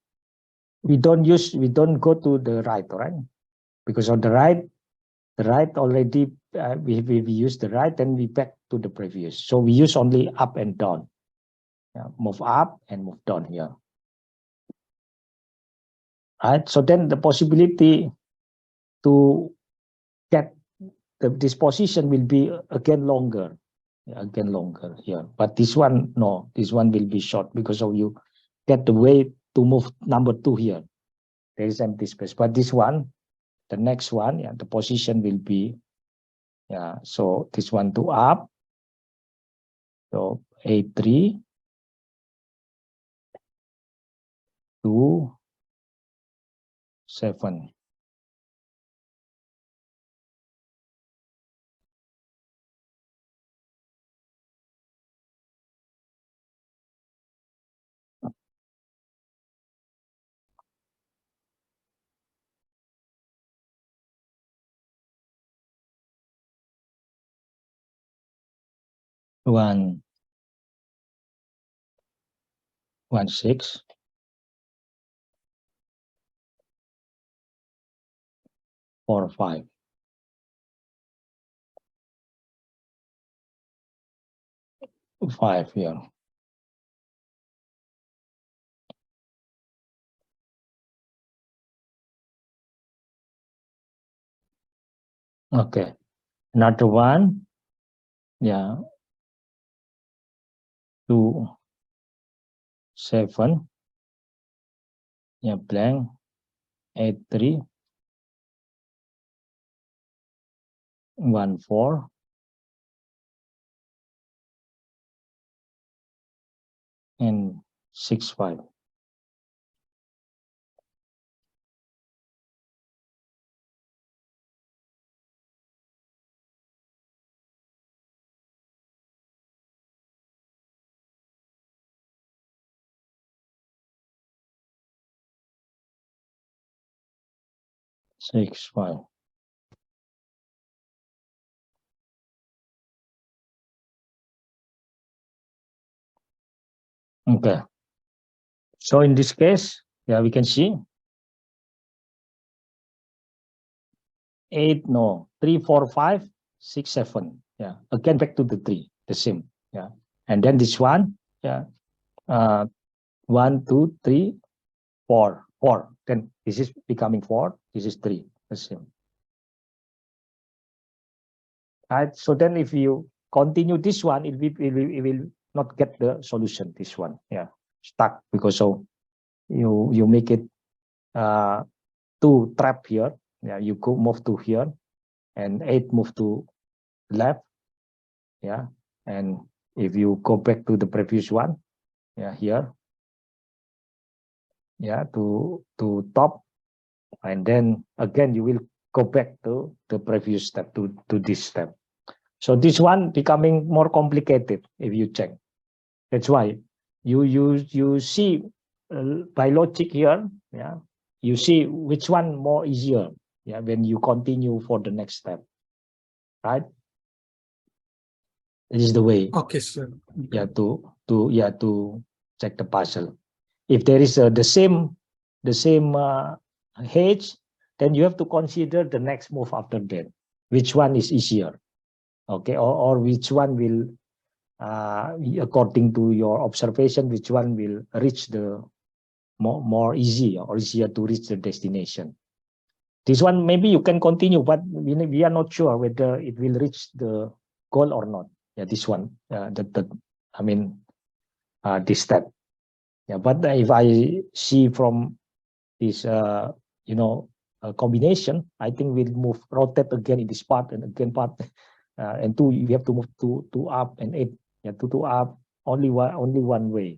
we don't go to the right, all right? Because on the right already we use the right, then we back to the previous. So we use only up and down. Yeah, move up and move down here. Right. So then the possibility to get this position will be again longer. Again longer here. But this one, no, this one will be short because of you get the way to move number 2 here. There is empty space. But this one, the next one, yeah, the position will be, yeah, so this one to up. So A3 to 7. One, 6, 4, 5. Five here. Okay. Another one. Yeah. 2, 7. Yeah, blank. 8, 3. 1, 4. And 6, 5. Six, 5. Okay. So in this case, yeah, we can see 8, no, 3, 4, 5, 6, 7. Yeah. Again, back to the 3, the same. Yeah. And then this one, yeah. 1, 2, 3, 4, 4. Then this is becoming 4. This is 3. The same. Right. So then if you continue this one, it will not get the solution. This one, yeah, stuck because so you make it 2 trap here. Yeah, you go move to here, and 8 move to left. Yeah, and if you go back to the previous one, yeah, here, yeah, to top, and then again you will go back to the previous step to this step. So this one becoming more complicated if you check. That's why you see by logic here, yeah, you see which one more easier, yeah, when you continue for the next step, right? This is the way, Okay, sir. yeah, to check the puzzle. If there is the same hedge, then you have to consider the next move after that. Which one is easier, okay, or which one will according to your observation, which one will reach the more easy or easier to reach the destination. This one maybe you can continue, but we are not sure whether it will reach the goal or not. Yeah, this one, I mean, this step. Yeah, but if I see from this, combination, I think we'll rotate again in this part and again part, and 2, you have to move to up and 8. Yeah, to up only one way.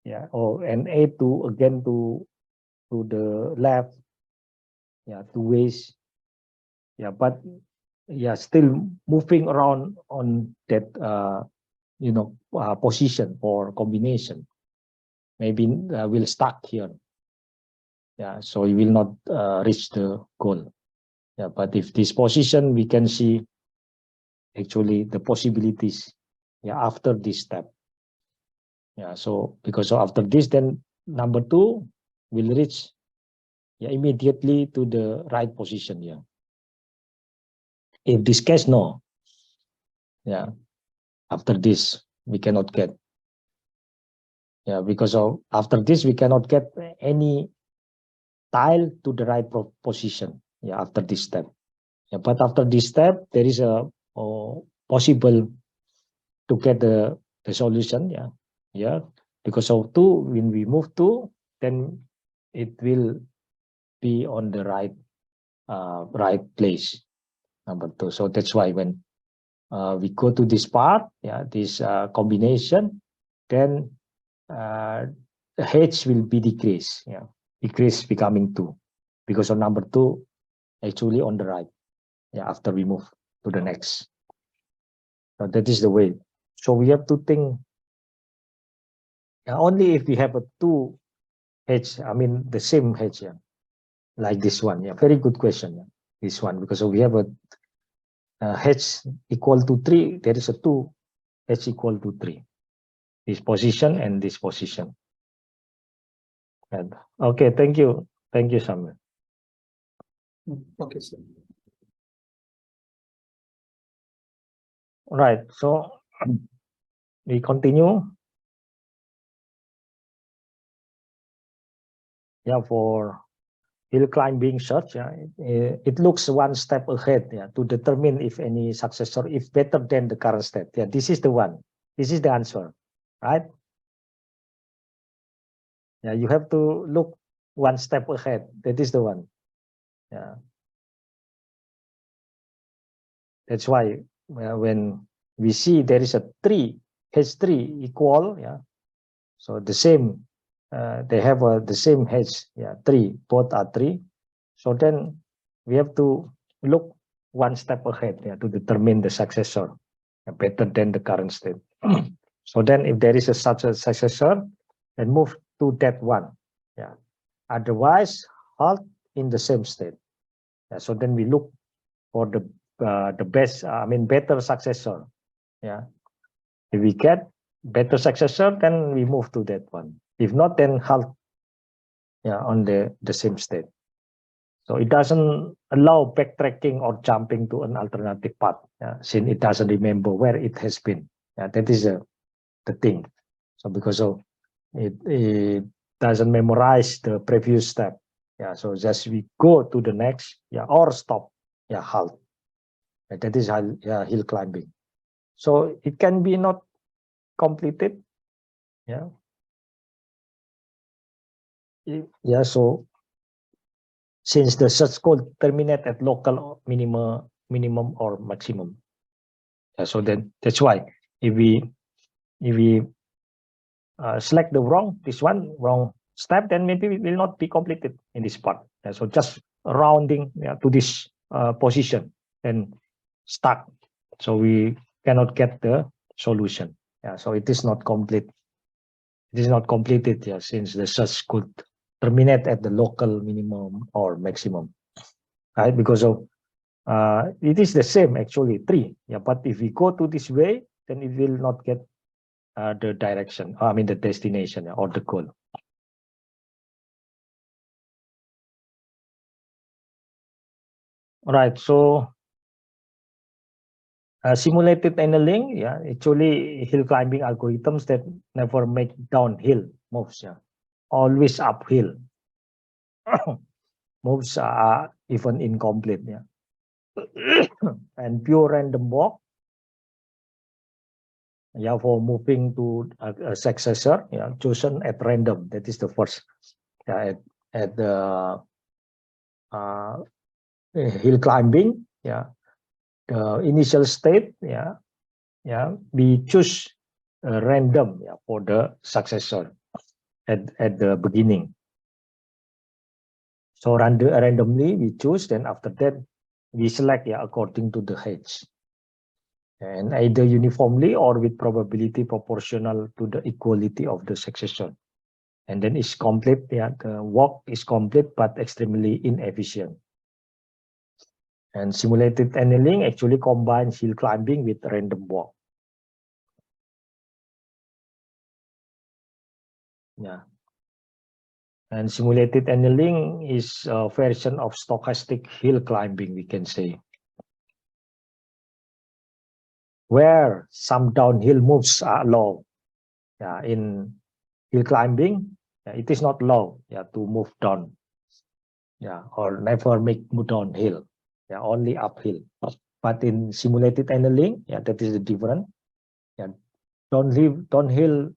Yeah, and 8 to again to the left. Yeah, 2 ways. Yeah, but yeah, still moving around on that position or combination. Maybe we'll stuck here. Yeah, so you will not reach the goal. Yeah, but if this position, we can see actually the possibilities. Yeah, after this step. Yeah, so because of after this, then number 2 will reach immediately to the right position. Yeah. If this case, no. Yeah. After this, we cannot get. Yeah, because of after this, we cannot get any tile to the right position. Yeah, after this step. Yeah, but after this step, there is a possible to get the solution. Yeah, yeah. Because of 2, when we move 2, then it will be on the right place, number 2. So that's why when we go to this part, yeah, this combination, then the H will be decreased. Yeah, decrease becoming 2 because of number 2 actually on the right. Yeah, after we move to the next. So that is the way. So we have to think only if we have a 2 H, I mean the same H, yeah, like this one. Yeah, very good question. Yeah. This one, because we have a H equal to 3, there is a 2 H equal to 3. This position and this position. And, okay, thank you. Thank you, Samuel. Okay, sir. Right, so we continue. Yeah, for hill climbing search, yeah, it looks one step ahead, yeah, to determine if any successor is better than the current state. Yeah, this is the one. This is the answer, right? Yeah, you have to look one step ahead. That is the one. Yeah. That's why when we see there is a 3, H3 equal, yeah. So the same, they have the same H, yeah, 3, both are 3. So then we have to look one step ahead, yeah, to determine the successor better than the current state. So then if there is such a successor, then move to that one. Yeah. Otherwise, halt in the same state. Yeah. So then we look for the best, better successor. Yeah. If we get better successor, then we move to that one. If not, then halt, yeah, on the same state. So it doesn't allow backtracking or jumping to an alternative path, since it doesn't remember where it has been. Yeah, that is the thing. So because of it doesn't memorize the previous step. Yeah, so just we go to the next, yeah, or stop, yeah, halt. Yeah, that is hill climbing. So it can be not completed. Yeah. Yeah. So since the search code terminate at local minimum or maximum. Yeah, so then that's why if we select the wrong step, then maybe it will not be completed in this part. Yeah, so just rounding, yeah, to this position and stuck. So we cannot get the solution. Yeah, so it is not complete. It is not completed, yeah, since the search could terminate at the local minimum or maximum, right? Because of it is the same actually 3. Yeah, but if we go to this way, then it will not get the direction. The destination or the goal. All right. So simulated annealing, yeah, actually hill climbing algorithms that never make downhill moves, yeah, always uphill. Moves are even incomplete, yeah. And pure random walk, yeah, for moving to a successor, yeah, chosen at random. That is the first, yeah, at the hill climbing, yeah, the initial state, yeah, we choose random, yeah, for the successor at the beginning. So randomly we choose, then after that we select, yeah, according to the H, and either uniformly or with probability proportional to the equality of the successor. And then it's complete. Yeah, the walk is complete but extremely inefficient. And simulated annealing actually combines hill climbing with random walk. Yeah. And simulated annealing is a version of stochastic hill climbing, we can say, where some downhill moves are allowed. Yeah, in hill climbing, it is not allowed, to move down, or never move downhill, only uphill. But in simulated annealing, that is the different. Yeah, downhill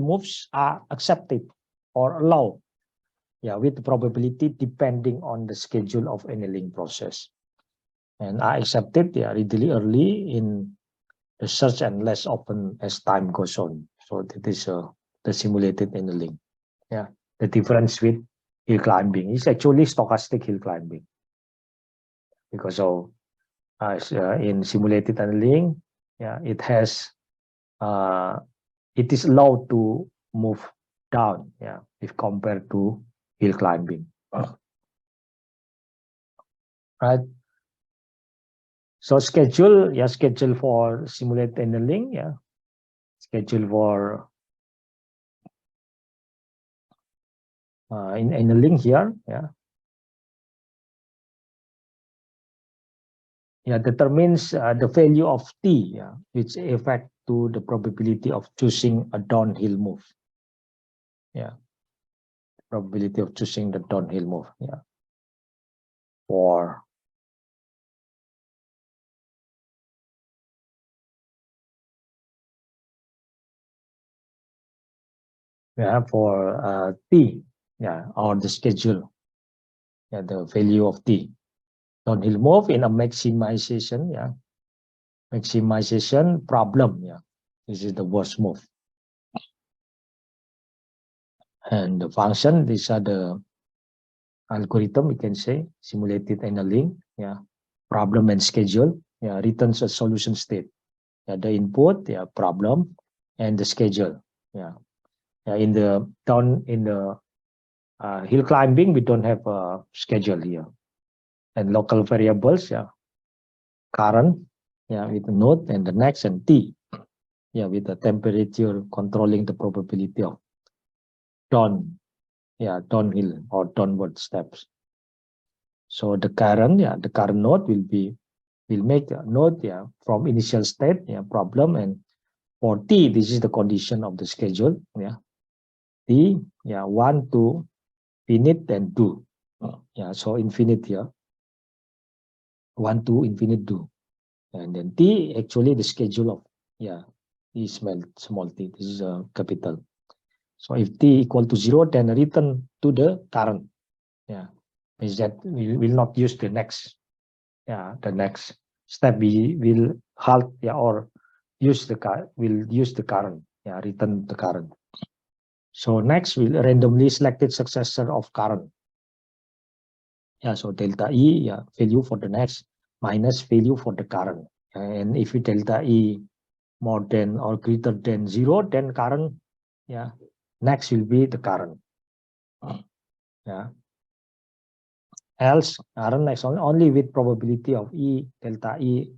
moves are accepted or allowed, with probability depending on the schedule of annealing process. And are accepted, readily early in the search and less often as time goes on. So that is the simulated annealing. Yeah, the difference with hill climbing is actually stochastic hill climbing, because of in simulated annealing, it has it is allowed to move down, if compared to hill climbing. Right. So schedule for simulated annealing, schedule for in annealing here, determines the value of t, which affect to the probability of choosing a downhill move. Probability of choosing the downhill move. For t, or the schedule, the value of t. Downhill move in a maximization, maximization problem. This is the worst move. And the function, these are the algorithm, we can say, simulated annealing, problem and schedule, returns a solution state. The input, problem, and the schedule. In the hill climbing, we don't have a schedule here. And local variables, current, with the node, and the next, and t, with the temperature controlling the probability of downhill or downward steps. So the current node will make a node, from initial state, problem, and for t, this is the condition of the schedule, t, 1 to infinite and do. So infinite here, 1 to infinite do, and then t actually the schedule of is small t. This is a capital. So if t equal to 0, then return to the current. Is that we will not use the next. The next step we will halt, or use the current. Return the current. So next we'll randomly selected successor of current. So delta E, value for the next minus value for the current. And if delta E more than or greater than 0, then current, next will be the current. Else current next only with probability of E, delta E,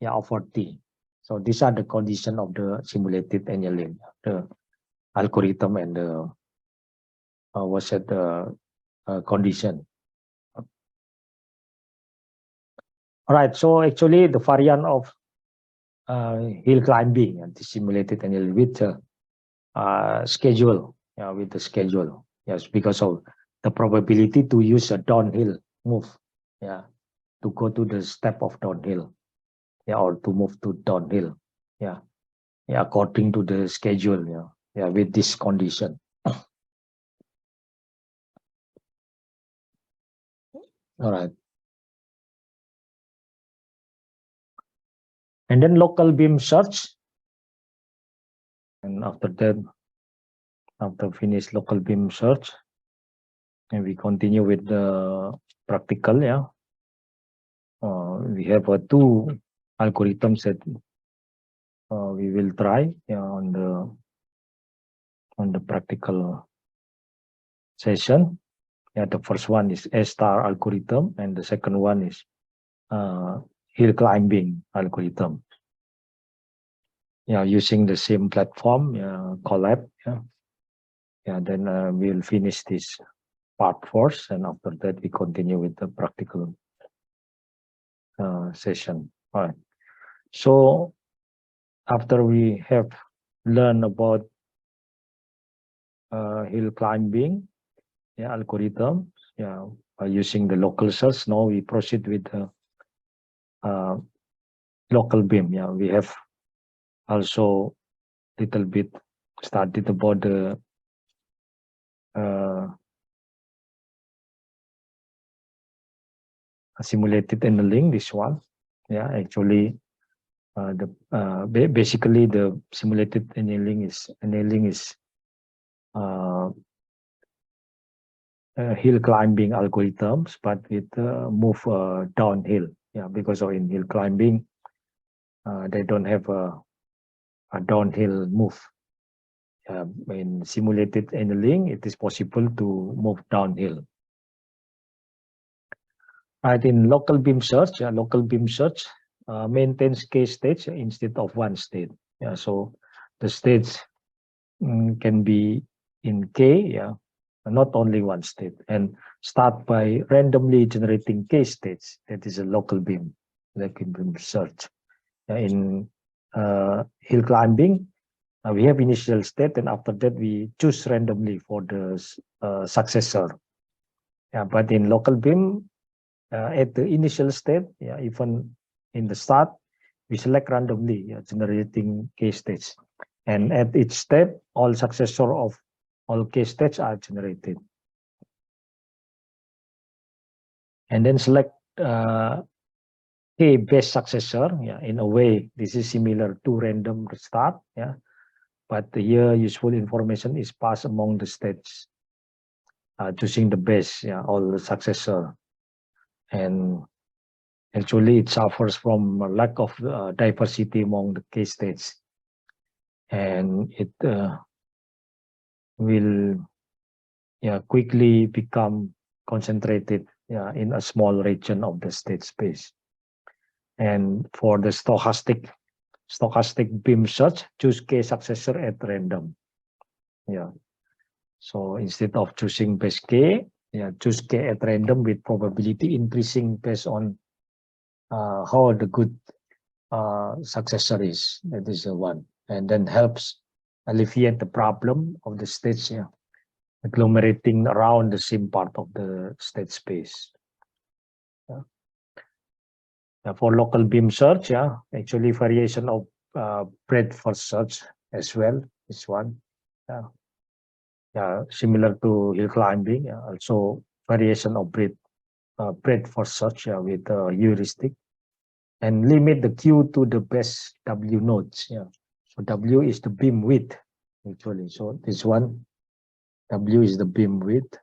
over T. So these are the condition of the simulated annealing, the algorithm, and the condition. All right, so actually the variant of hill climbing and the simulated annealing with schedule, with the schedule, yes, because of the probability to use a downhill move, to go to the step of downhill, or to move to downhill, according to the schedule, with this condition. All right. And then local beam search. And after that, after finish local beam search, and we continue with the practical. We have two algorithms that we will try on the practical session. Yeah, the first one is A-star algorithm, and the second one is hill climbing algorithm. Yeah, using the same platform, Colab. Yeah, then we'll finish this part first, and after that we continue with the practical session. All right. So after we have learned about hill climbing, algorithm, by using the local search, now we proceed with the local BIM. Yeah, we have also little bit studied about the simulated annealing. This one, actually, basically the simulated annealing is hill climbing algorithms, but with move downhill. Yeah, because of in hill climbing, they don't have a downhill move. In simulated annealing, it is possible to move downhill. Right, in local BIM search, maintains k states instead of one state. Yeah, so the states can be in k, not only one state, and start by randomly generating k states. That is a local BIM, search. In hill climbing, we have initial state, and after that we choose randomly for the successor. Yeah, but in local BIM, at the initial state, even in the start, we select randomly, generating k states, and at each step, all successor of all k states are generated, and then select k best successor. In a way, this is similar to random start. But here useful information is passed among the states, choosing the best, all the successor. And actually it suffers from a lack of diversity among the k states, and it will quickly become concentrated in a small region of the state space. And for the stochastic BIM search, choose k successor at random. So instead of choosing best k, choose k at random with probability increasing based on how the good successor is. That is the one, and then helps alleviate the problem of the states agglomerating around the same part of the state space. For local BIM search, actually variation of breadth for search as well. This one, similar to hill climbing, also variation of breadth for search with heuristic, and limit the queue to the best W nodes. So W is the BIM width actually. So this one, W is the BIM width.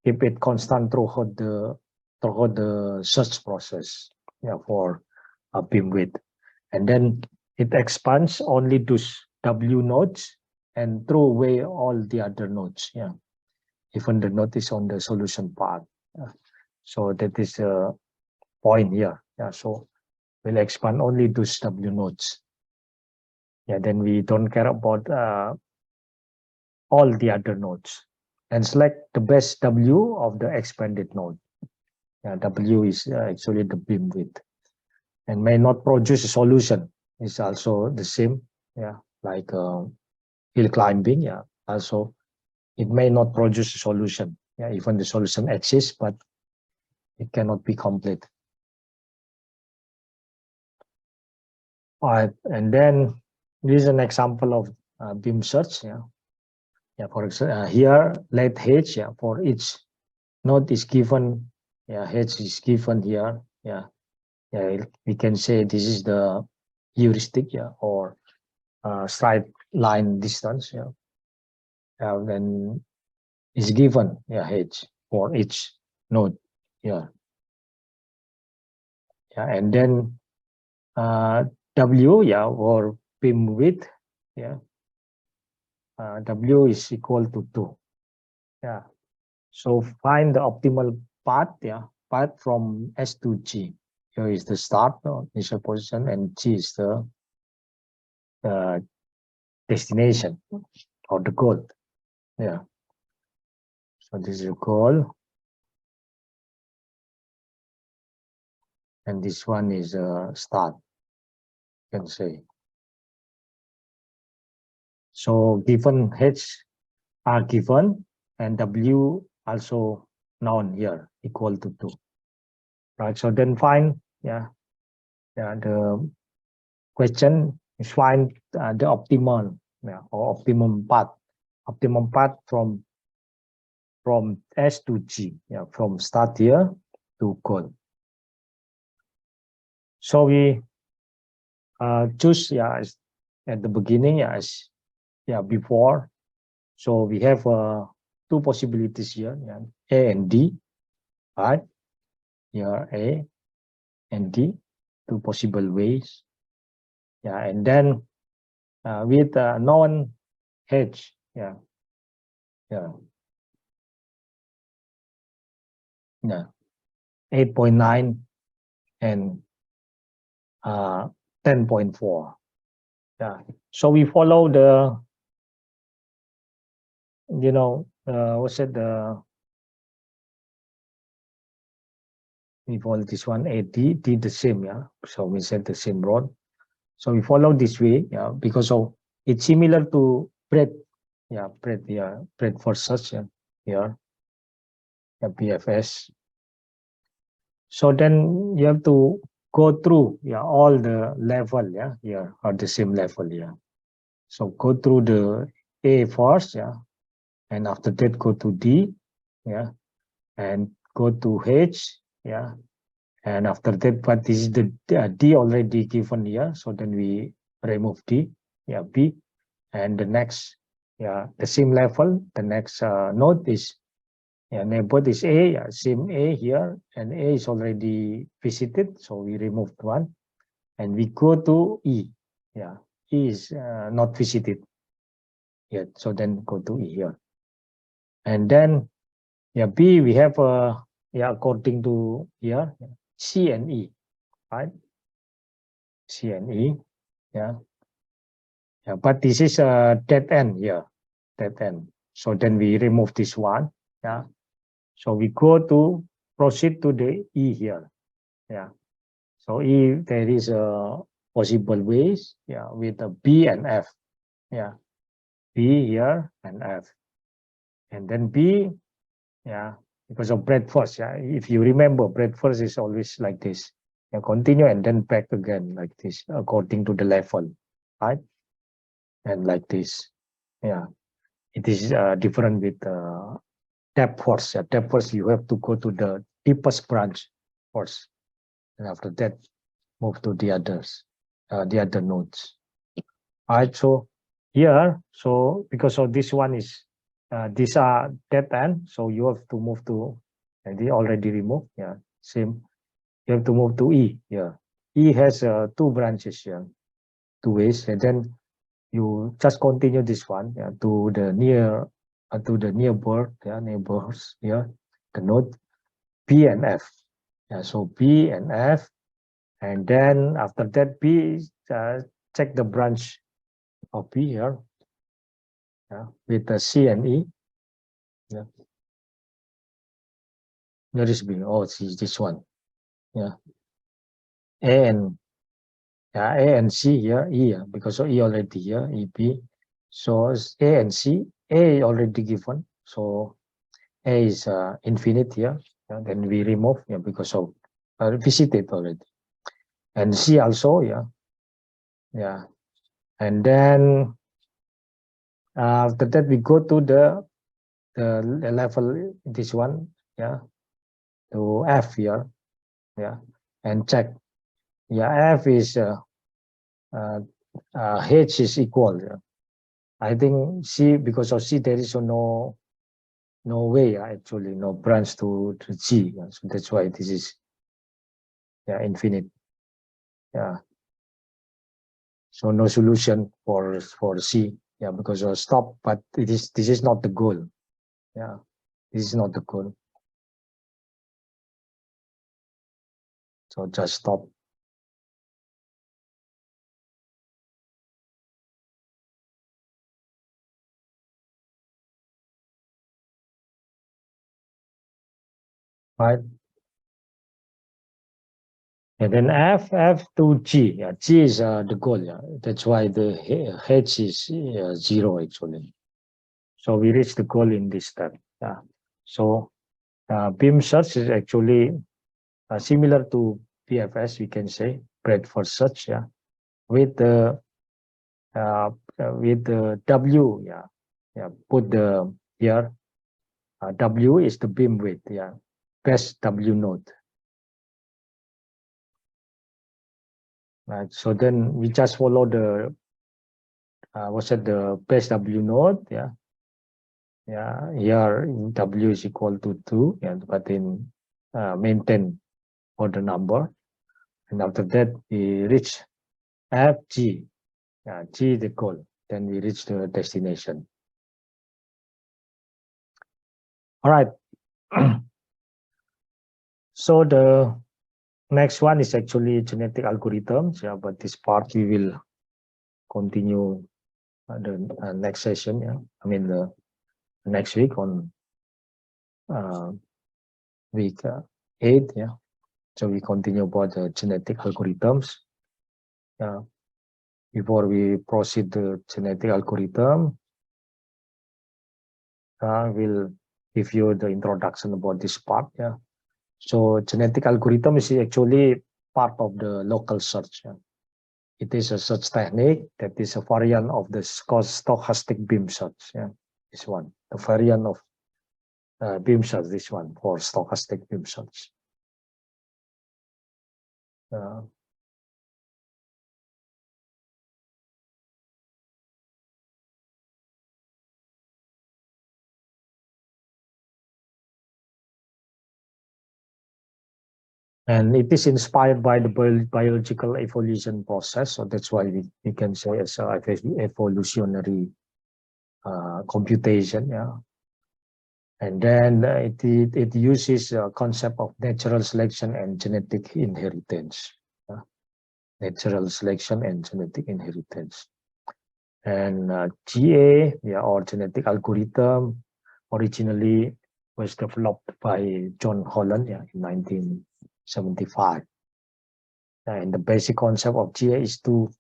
Keep it constant throughout the search process. For a BIM width, and then it expands only those W nodes and throw away all the other nodes. Even the node is on the solution part. So that is a point here. So we'll expand only those W nodes. Then we don't care about all the other nodes, and select the best W of the expanded node. W is actually the BIM width, and may not produce a solution. It's also the same, like hill climbing. Also it may not produce a solution. Even the solution exists, but it cannot be complete. All right, and then this is an example of BIM search. For example, here let H, for each node is given. H is given here. We can say this is the heuristic, or straight line distance. Then is given, H for each node. And then W, or BIM width. W is equal to 2. Yeah. So find the optimal path, path from S to G. Here is the start, initial position, and G is the destination or the goal. Yeah. So this is the goal. And this one is start, you can say. So given H are given and W also known here, equal to 2. Right, so then find, the question is find the optimal, or optimum path from S to G, from start here to goal. So we choose, at the beginning, before. So we have two possibilities here, A and D, right? Here A and D, two possible ways. Yeah, and then with known H, 8.9 and 10.4. Yeah, so we follow the, what's it, we follow this one, D the same, so we set the same road. So we follow this way, because of it's similar to breadth, breadth for search here, BFS. So then you have to go through, all the level, here are the same level, So go through the A first, and after that go to D, and go to H, and after that, but this is the D already given here, so then we remove D, B, and the next, the same level, the next node is, neighbor is A, same A here, and A is already visited, so we removed one, and we go to E, E is not visited yet, so then go to E here, and then, B we have according to here, C and E, right? C and E, but this is a dead end here, dead end. So then we remove this one, So we go to proceed to the E here, So E there is a possible ways, with the B and F, B here and F, and then B, because of breadth first, If you remember, breadth first is always like this. Continue and then back again like this, according to the level, right? And like this, it is different with depth first. Depth first, you have to go to the deepest branch first, and after that, move to the others, the other nodes. All right. So here, so because of this one is these are dead end, so you have to move to, and they already removed. Same. You have to move to E. E has two branches here, two ways, and then you just continue this one to the neighbors here, the node B and F. So B and F, and then after that B, check the branch of B here, with the C and E. Where is B? Oh, it's this one. A and A and C here, E, because of E already here, EP. So A and C, A already given, so A is infinite here. Then we remove, because of visited already, and C also, and then after that we go to the level, this one, to F here, and check, F is H is equal. I think C, because of C there is no way, actually no branch to G, so that's why this is infinite. So no solution for C, because of stop, but this is not the goal. This is not the goal. So just stop. Right. And then F to G. Yeah, G is the goal. Yeah, that's why the H is 0 actually. So we reach the goal in this step. Yeah. So beam search is actually similar to BFS. We can say breadth first search. Yeah, with the W. Yeah, yeah. Put the here. W is the beam width. Yeah, best W node. Right. So then we just follow the what's it, the base W node. Yeah. Yeah. Here W is equal to 2. Yeah. But then maintain for the number. And after that we reach F G. Yeah. G is the goal. Then we reach the destination. All right. So the next one is actually genetic algorithms. Yeah. But this part we will continue the next session. Yeah. I mean the next week on week 8. Yeah. So we continue about the genetic algorithms. Before we proceed the genetic algorithm, we'll give you the introduction about this part. Yeah. So genetic algorithm is actually part of the local search. Yeah. It is a search technique that is a variant of the stochastic beam search. Yeah. This one, the variant of beam search. This one for stochastic beam search. And it is inspired by the biological evolution process. So that's why we can say it's a evolutionary computation. Yeah. And then it uses a concept of natural selection and genetic inheritance. Natural selection and genetic inheritance. And GA, yeah, or genetic algorithm, originally was developed by John Holland, yeah, in 1975. And the basic concept of GA is to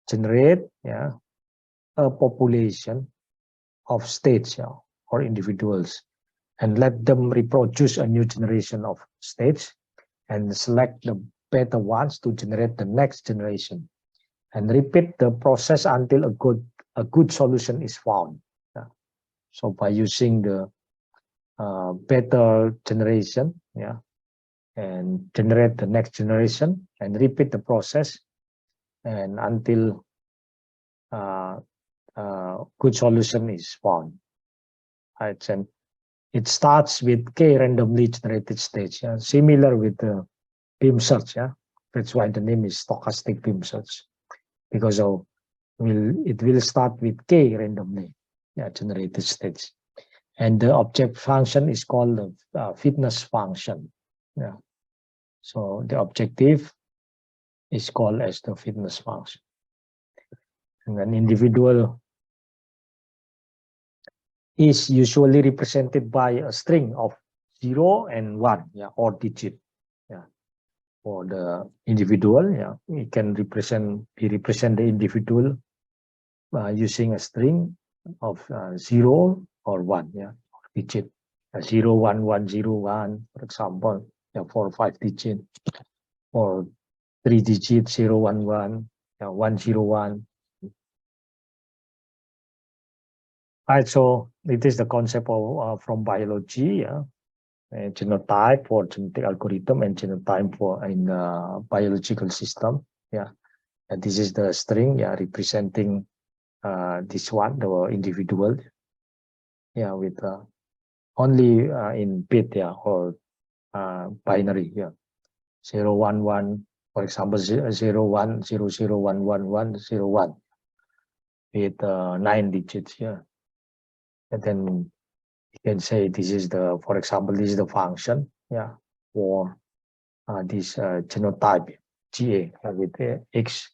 generate, yeah, a population of states, yeah, or individuals, and let them reproduce a new generation of states, and select the better ones to generate the next generation, and repeat the process until a good solution is found. Yeah. So by using the better generation, yeah, and generate the next generation and repeat the process, and until good solution is found. Right? And it starts with k randomly generated states, yeah, similar with the beam search. Yeah, that's why the name is stochastic beam search, because of it will start with k randomly generated states, and the object function is called the fitness function. Yeah, so the objective is called as the fitness function, and an individual is usually represented by a string of 0 and 1, yeah, or digit. Yeah, for the individual, yeah, we can represent the individual using a string of 0 or 1, yeah, digit. 0, 1, 1, 0, 1, for example, yeah, 4 or 5 digit, or 3 digit, 0, 1, 1, yeah, 1, 0, 1. Right, so it is the concept of from biology, yeah, genotype for genetic algorithm and genotype for in biological system. Yeah, and this is the string, yeah, representing this one, the individual, yeah, with only in bit, yeah, or binary, yeah, 0, 1, 1, for example, 0, 1, 0, 0, 1, 1, 1, 0, 1, with 9 digits, yeah. And then we You can say this is the, for example, this is the function, yeah, for this genotype GA with x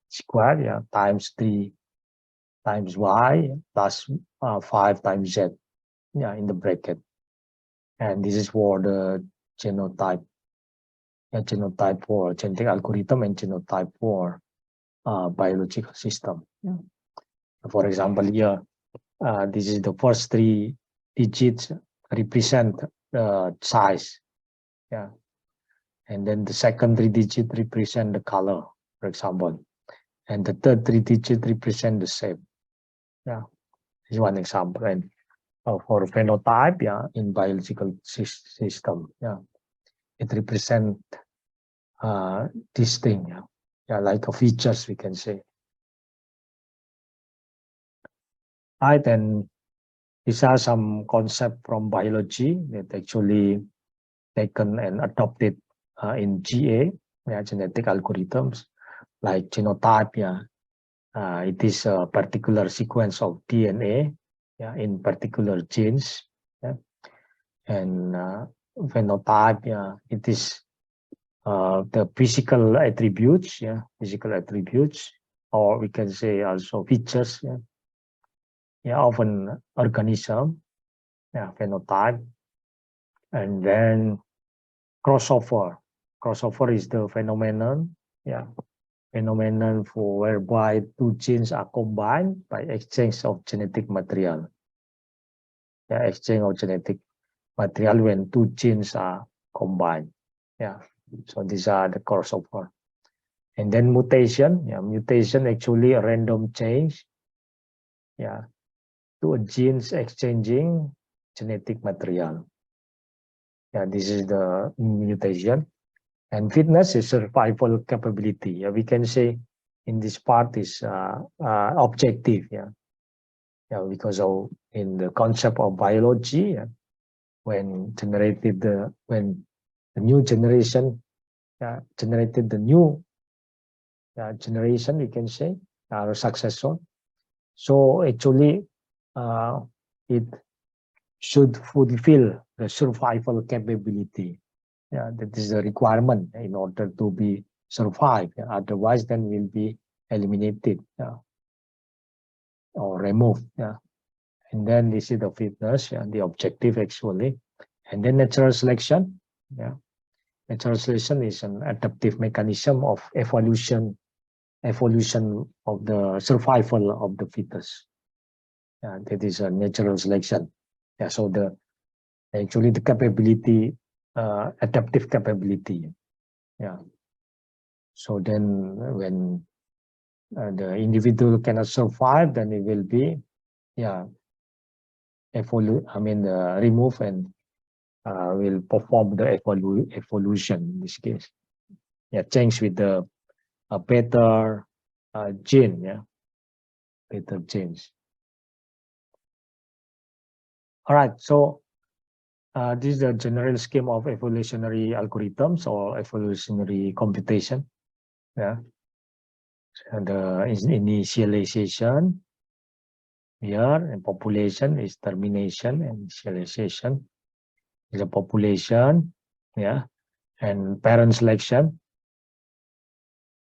squared, yeah, times 3 times y plus 5 times z, yeah, in the bracket. And this is for the genotype, genotype for genetic algorithm and genotype for biological system. Yeah. For example, here, this is the first 3 digits represent the size, yeah, and then the second 3 digit represent the color, for example, and the third 3 digit represent the shape. Yeah, this is one example. And for phenotype, yeah, in biological system, yeah, it represent this thing, yeah, yeah, like a features, we can say. Right, and these are some concepts from biology that actually taken and adopted in GA, yeah, genetic algorithms, like genotype, yeah. It is a particular sequence of DNA, yeah, in particular genes, yeah. And phenotype, yeah, it is the physical attributes, yeah, physical attributes, or we can say also features, yeah, yeah, of an organism, yeah, phenotype. And then crossover. Crossover is the phenomenon, yeah, phenomenon for whereby 2 genes are combined by exchange of genetic material. Yeah, exchange of genetic material when 2 genes are combined. Yeah, so these are the crossover. And then mutation. Yeah, mutation actually a random change. Yeah, to a genes exchanging genetic material. Yeah, this is the mutation. And fitness is survival capability. Yeah, we can say in this part is objective. Yeah, yeah, because of in the concept of biology, yeah, when the new generation generated the new generation, we can say, our successor. So actually, it should fulfill the survival capability. Yeah, that is a requirement in order to be survive. Otherwise, then will be eliminated or removed. Yeah. And then this is the fitness, the objective actually. And then natural selection. Yeah. Natural selection is an adaptive mechanism of evolution of the survival of the fittest. That is a natural selection. Yeah, so actually the capability, adaptive capability. Yeah. So then when the individual cannot survive, then it will be, yeah, remove and will perform the evolution in this case. Yeah, change with the better gene, yeah, better genes. All right, so this is the general scheme of evolutionary algorithms or evolutionary computation. Yeah, and the initialization here, and population is termination and initialization is a population, yeah, and parent selection,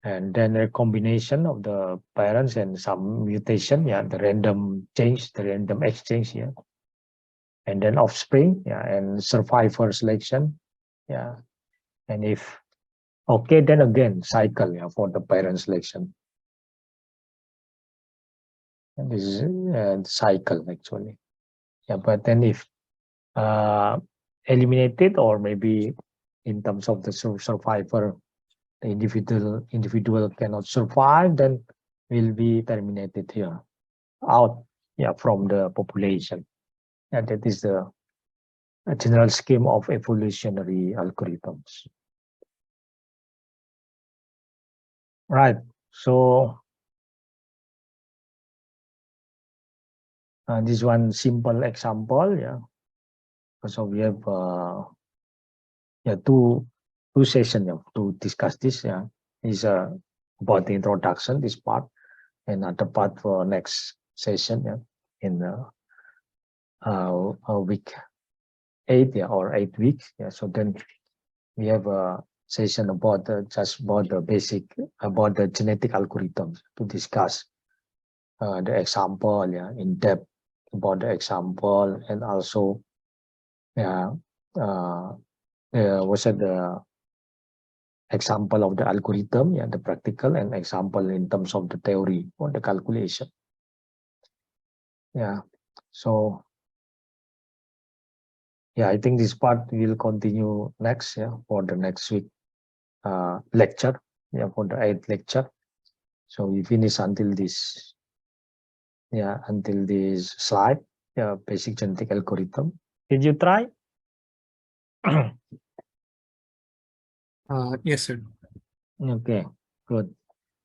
and then a combination of the parents and some mutation, yeah, the random change, the random exchange here, and then offspring, yeah, and survivor selection, yeah, and if okay, then again cycle, yeah, for the parent selection. And this is the cycle actually, yeah. But then if eliminated, or maybe in terms of the survivor, the individual cannot survive, then will be terminated here out, yeah, from the population. And that is the general scheme of evolutionary algorithms. Right. So this one simple example, yeah. So we have two sessions to discuss this. Yeah, is about the introduction, this part, and other part for next session. Yeah, in week 8, yeah, or 8 weeks. Yeah, so then we have a session about just about the basic about the genetic algorithms to discuss the example, yeah, in depth about the example, and also yeah, was it the example of the algorithm, yeah, the practical, and example in terms of the theory or the calculation. Yeah, so yeah, I think this part will continue next, yeah, for the next week lecture, yeah, for the 8th lecture. So we finish until this, yeah, until this slide, yeah, basic genetic algorithm. Did you try? Yes, sir. Okay, good.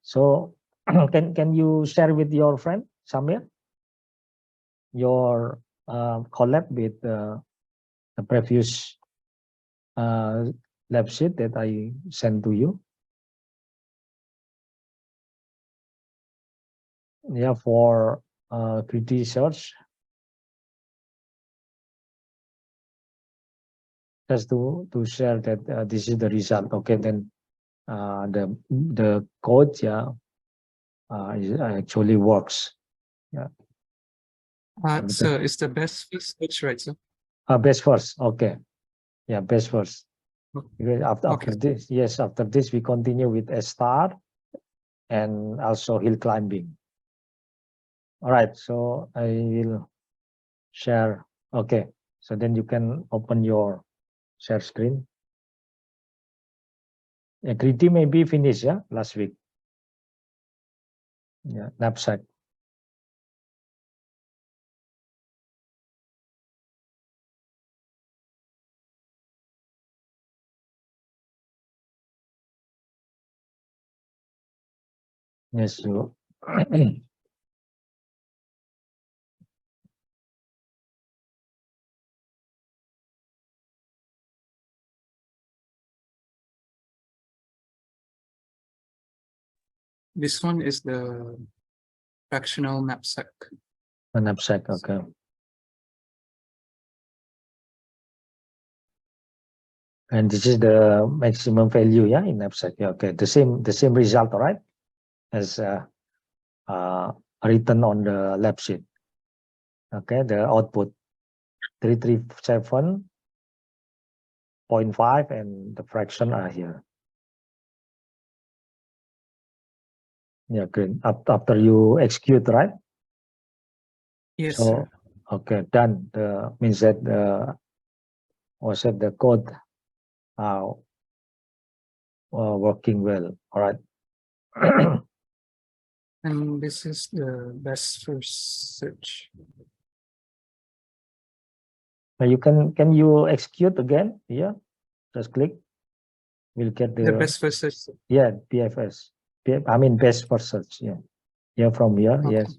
So can you share with your friend Samir your collab with the previous lab sheet that I sent to you? Yeah, for QT search. Just to share that this is the result. Okay, then the code, yeah, actually works. Yeah. So it's the best first search, right, sir? Best first. Okay. Yeah, best first. Okay. Because after Okay. this, yes, after this we continue with a star and also hill climbing. All right, so I will share. Okay, so then you can open your share screen. Yeah, Kriti may be finished, yeah, last week. Yeah, knapsack. Yes, you. This one is the fractional knapsack. A knapsack, okay. And this is the maximum value, yeah, in knapsack. Yeah, okay, the same result, all right, as written on the lab sheet. Okay, the output 337.5 and the fraction are here. Yeah, great. After you execute, right? Yes, So, sir. okay, done. The means that was that the code working well. All right. And this is the best first search. Now you can you execute again? Yeah, just click. We'll get The best first search. yeah, BFS. I mean best for search. Yeah, yeah, from here. Okay. Yes.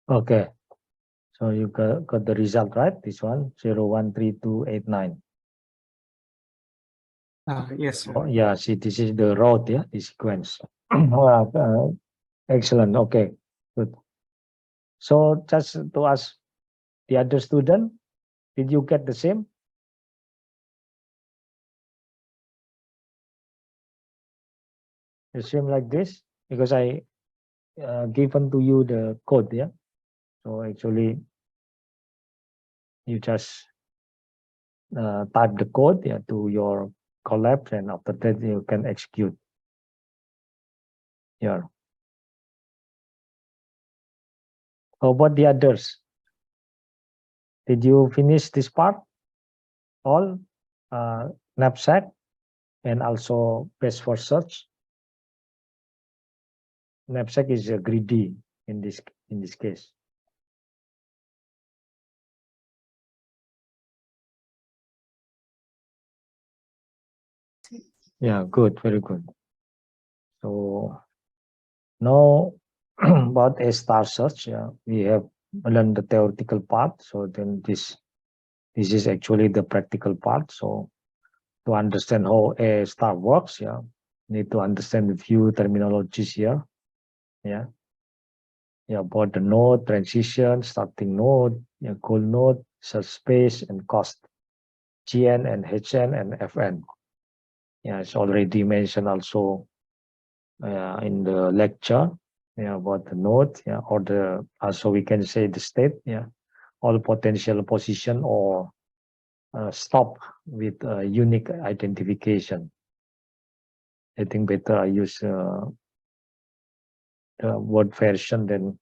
Okay. So you got the result, right? This one 013289. Yes, sir. Oh, yeah, see, this is the route, yeah, the sequence. Excellent. Okay, good. So just to ask the other student, did you get the same? The same like this? Because I given to you the code, yeah. So actually, you just type the code, yeah, to your collab, and after that you can execute. Yeah. How about the others? Did you finish this part? All knapsack and also best for search. Knapsack is greedy in this case. Yeah, good, very good. So Now about A star search, we have learned the theoretical part. So then this is actually the practical part. So to understand how A star works, need to understand a few terminologies here. About the node, transition, starting node, goal node, search space, and cost, GN and HN and FN. It's already mentioned also in the lecture about the node, or the also we can say the state, all potential position or stop with unique identification. I think better I use the word version, then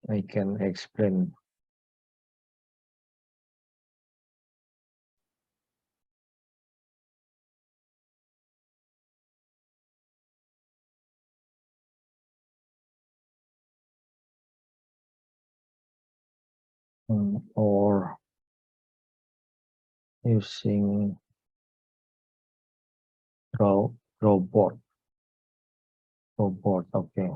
I can explain. Or using robot, okay.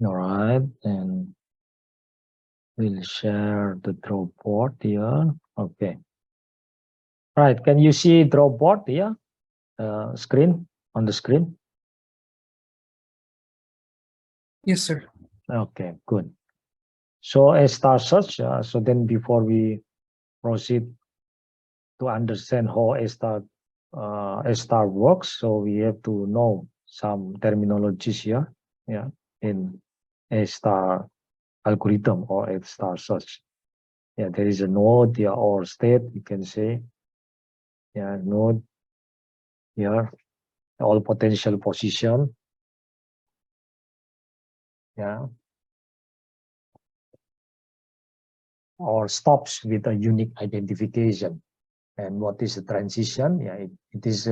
All right, and we'll share the drawboard here. Okay. Right, can you see drawboard here? Screen, on the screen? Yes, sir. Okay, good. So A star search, so then before we proceed to understand how A star works, so we have to know some terminologies here, in A star algorithm or A star search. There is a node, or state, you can say. Node here, all potential position. Or stops with a unique identification. And what is a transition? It is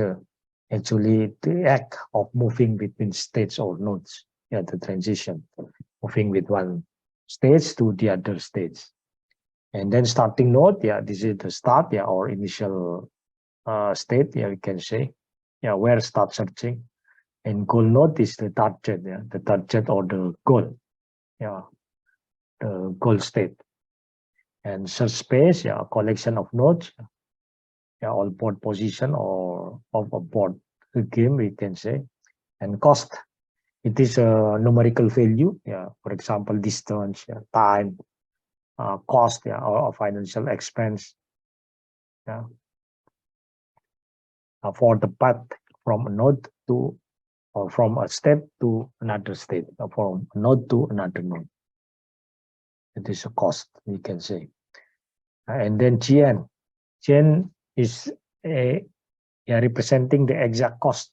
actually the act of moving between states or nodes. The transition, moving with one stage to the other stage. And then starting node, this is the start, or initial state, we can say, where start searching. And goal node is the target, the target or the goal, the goal state. And search space, a collection of nodes, all port position or of a port game, we can say. And cost, it is a numerical value, for example, distance, time, cost, or financial expense, for the path from a node to, or from a state to another state, from a node to another node. It is a cost, we can say. And then GN is representing the exact cost,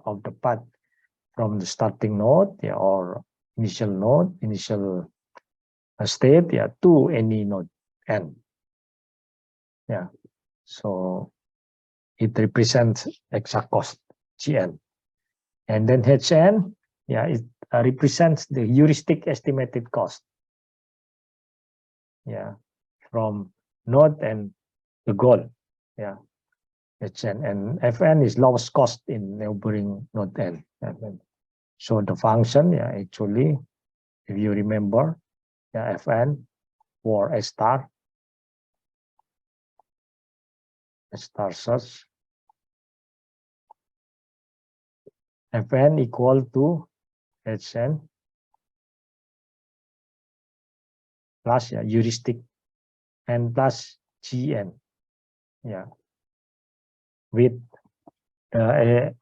of the path from the starting node, or initial state, to any node n. So it represents exact cost, GN. And then HN, it represents the heuristic estimated cost, from node and the goal, HN. And FN is lowest cost in neighboring node n. So the function, actually, if you remember, Fn for A star search, Fn equal to Hn plus heuristic and plus Gn, with the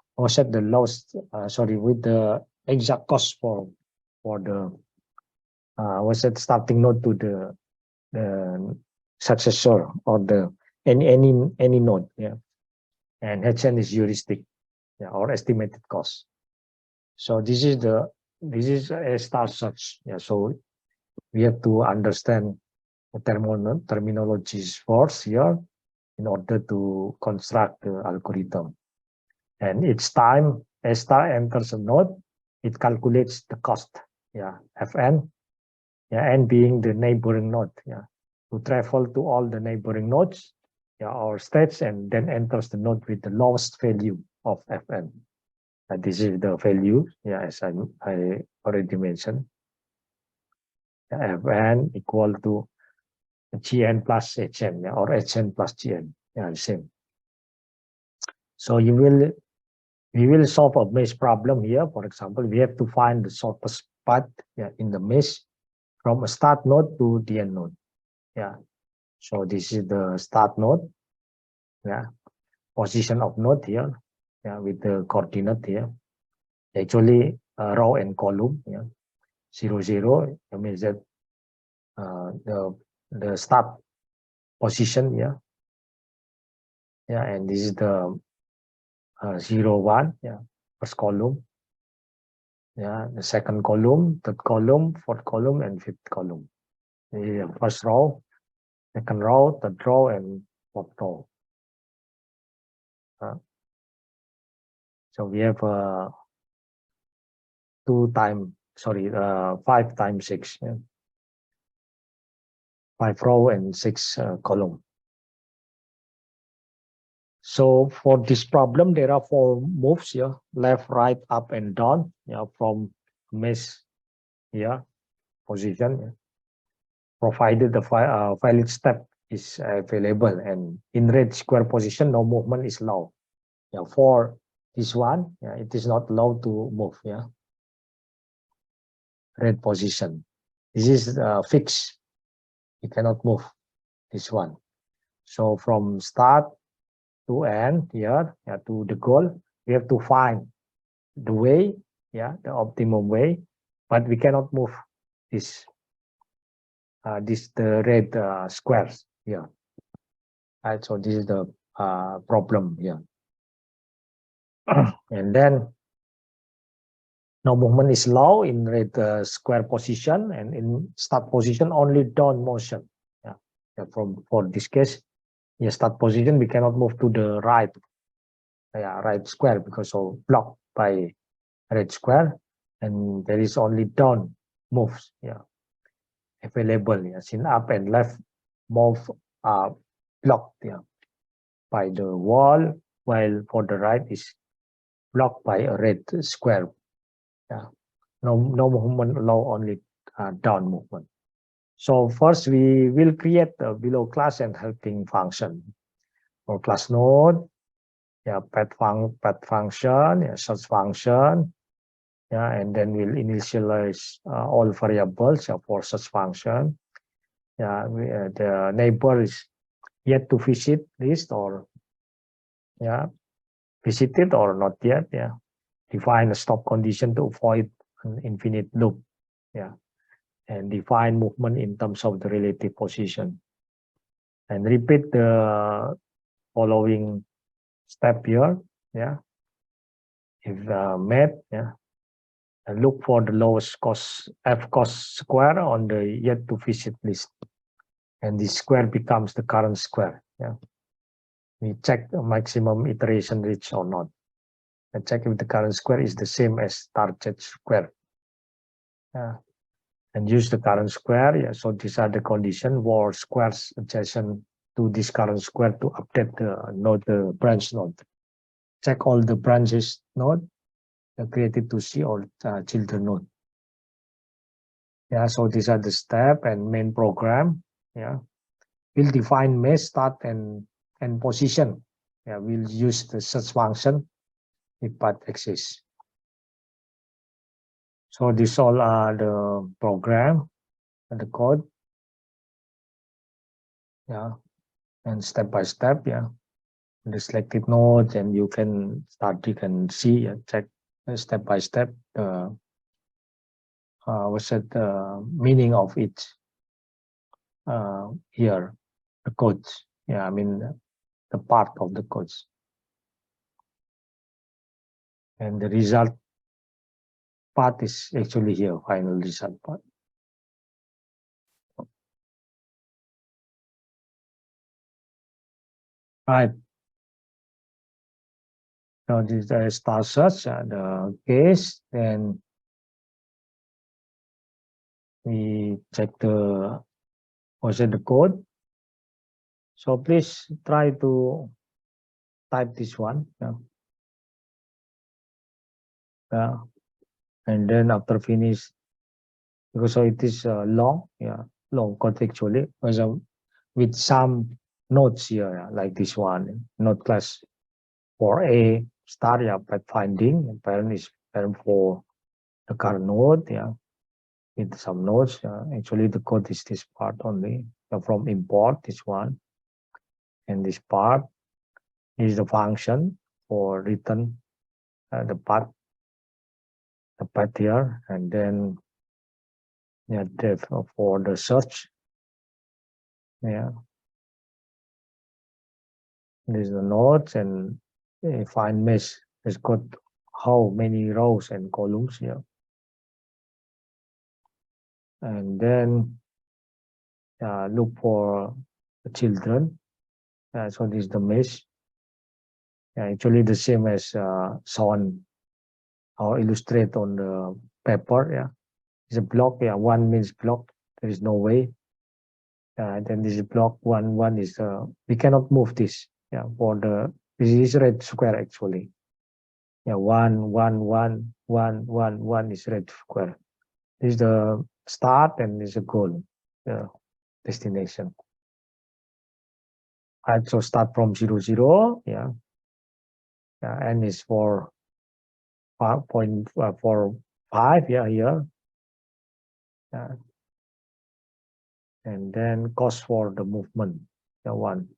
the lowest, with the exact cost for the starting node to the successor, or the any node, and Hn is heuristic, or estimated cost. So this is A star search. So we have to understand the terminologies first here in order to construct the algorithm. And each time A star enters a node, it calculates the cost, yeah, Fn, yeah, n being the neighboring node, yeah, to travel to all the neighboring nodes, yeah, or states, and then enters the node with the lowest value of Fn. And this is the value, yeah, as I already mentioned. Fn equal to Gn plus Hn, yeah, or Hn plus Gn, yeah, the same. So we will solve a mesh problem here. For example, we have to find the shortest path, yeah, in the mesh from a start node to the end node. Yeah. So this is the start node. Yeah. Position of node here. Yeah, with the coordinate here. Actually, row and column. Yeah. 0, 0. That means that the start position. Yeah. Yeah, and this is the 0, 1. Yeah. First column. Yeah, the second column, third column, fourth column, and fifth column. The first row, second row, third row, and fourth row. So we have 5 times 6, yeah. 5 row and 6 column. So for this problem, there are 4 moves here: left, right, up, and down. Yeah, from mesh here position. Yeah. Provided the valid step is available, and in red square position, no movement is allowed. Yeah, for this one, yeah, it is not allowed to move. Yeah, red position. This is fixed. You cannot move this one. So from start to end here, yeah, to the goal, we have to find the way, yeah, the optimum way, but we cannot move this the red squares here. Right, so this is the problem here. And then no movement is allowed in red square position, and in start position only down motion. Yeah, yeah, for this case, yeah, start position we cannot move to the right, yeah, right square because of blocked by red square, and there is only down moves, yeah, available. Yeah, since up and left move are blocked, yeah, by the wall, while for the right is blocked by a red square. Yeah, no movement allow, only down movement. So first we will create a below class and helping function for class node. Yeah, path function, yeah, search function. Yeah, and then we'll initialize all variables, yeah, for such function. Yeah, the neighbor is yet to visit list, or yeah, visited or not yet. Yeah, define a stop condition to avoid an infinite loop. Yeah, and define movement in terms of the relative position, and repeat the following step here. Yeah, if met, yeah, and look for the lowest cost f cost square on the yet to visit list, and this square becomes the current square. Yeah, we check the maximum iteration reach or not, and check if the current square is the same as target square. Yeah, and use the current square. Yeah, so these are the condition for squares adjacent to this current square to update the node, the branch node. Check all the branches node created to C or children node. Yeah, so these are the step and main program. Yeah, we'll define mesh start and position. Yeah, we'll use the search function if path exists. So these all are the program and the code. Yeah, and step by step. Yeah, the selected nodes, and you can see and check step by step what's the meaning of it here, the codes. Yeah, I mean the part of the codes, and the result part is actually here, final result part. Right. Now this is the star search and the case. Then we check the the code. So please try to type this one. And then after finish, because so it is long, long code actually, with some notes here, like this one, node class for A star, pathfinding, and parent is parent for the current node, with some nodes. Actually, the code is this part only. From import, this one, and this part is the function for return the path here, and then def for the search. There's the nodes, and find mesh has got how many rows and columns here. And then look for the children. So this is the mesh. Actually the same as shown or illustrate on the paper. It's a block. One means block. There is no way. Then this is block one. One is we cannot move this. For the this is red square actually. One is red square. This is the start and this is a goal, destination. Right, so start from 0, 0, n is for 5.45 here, and then cost for the movement, 1.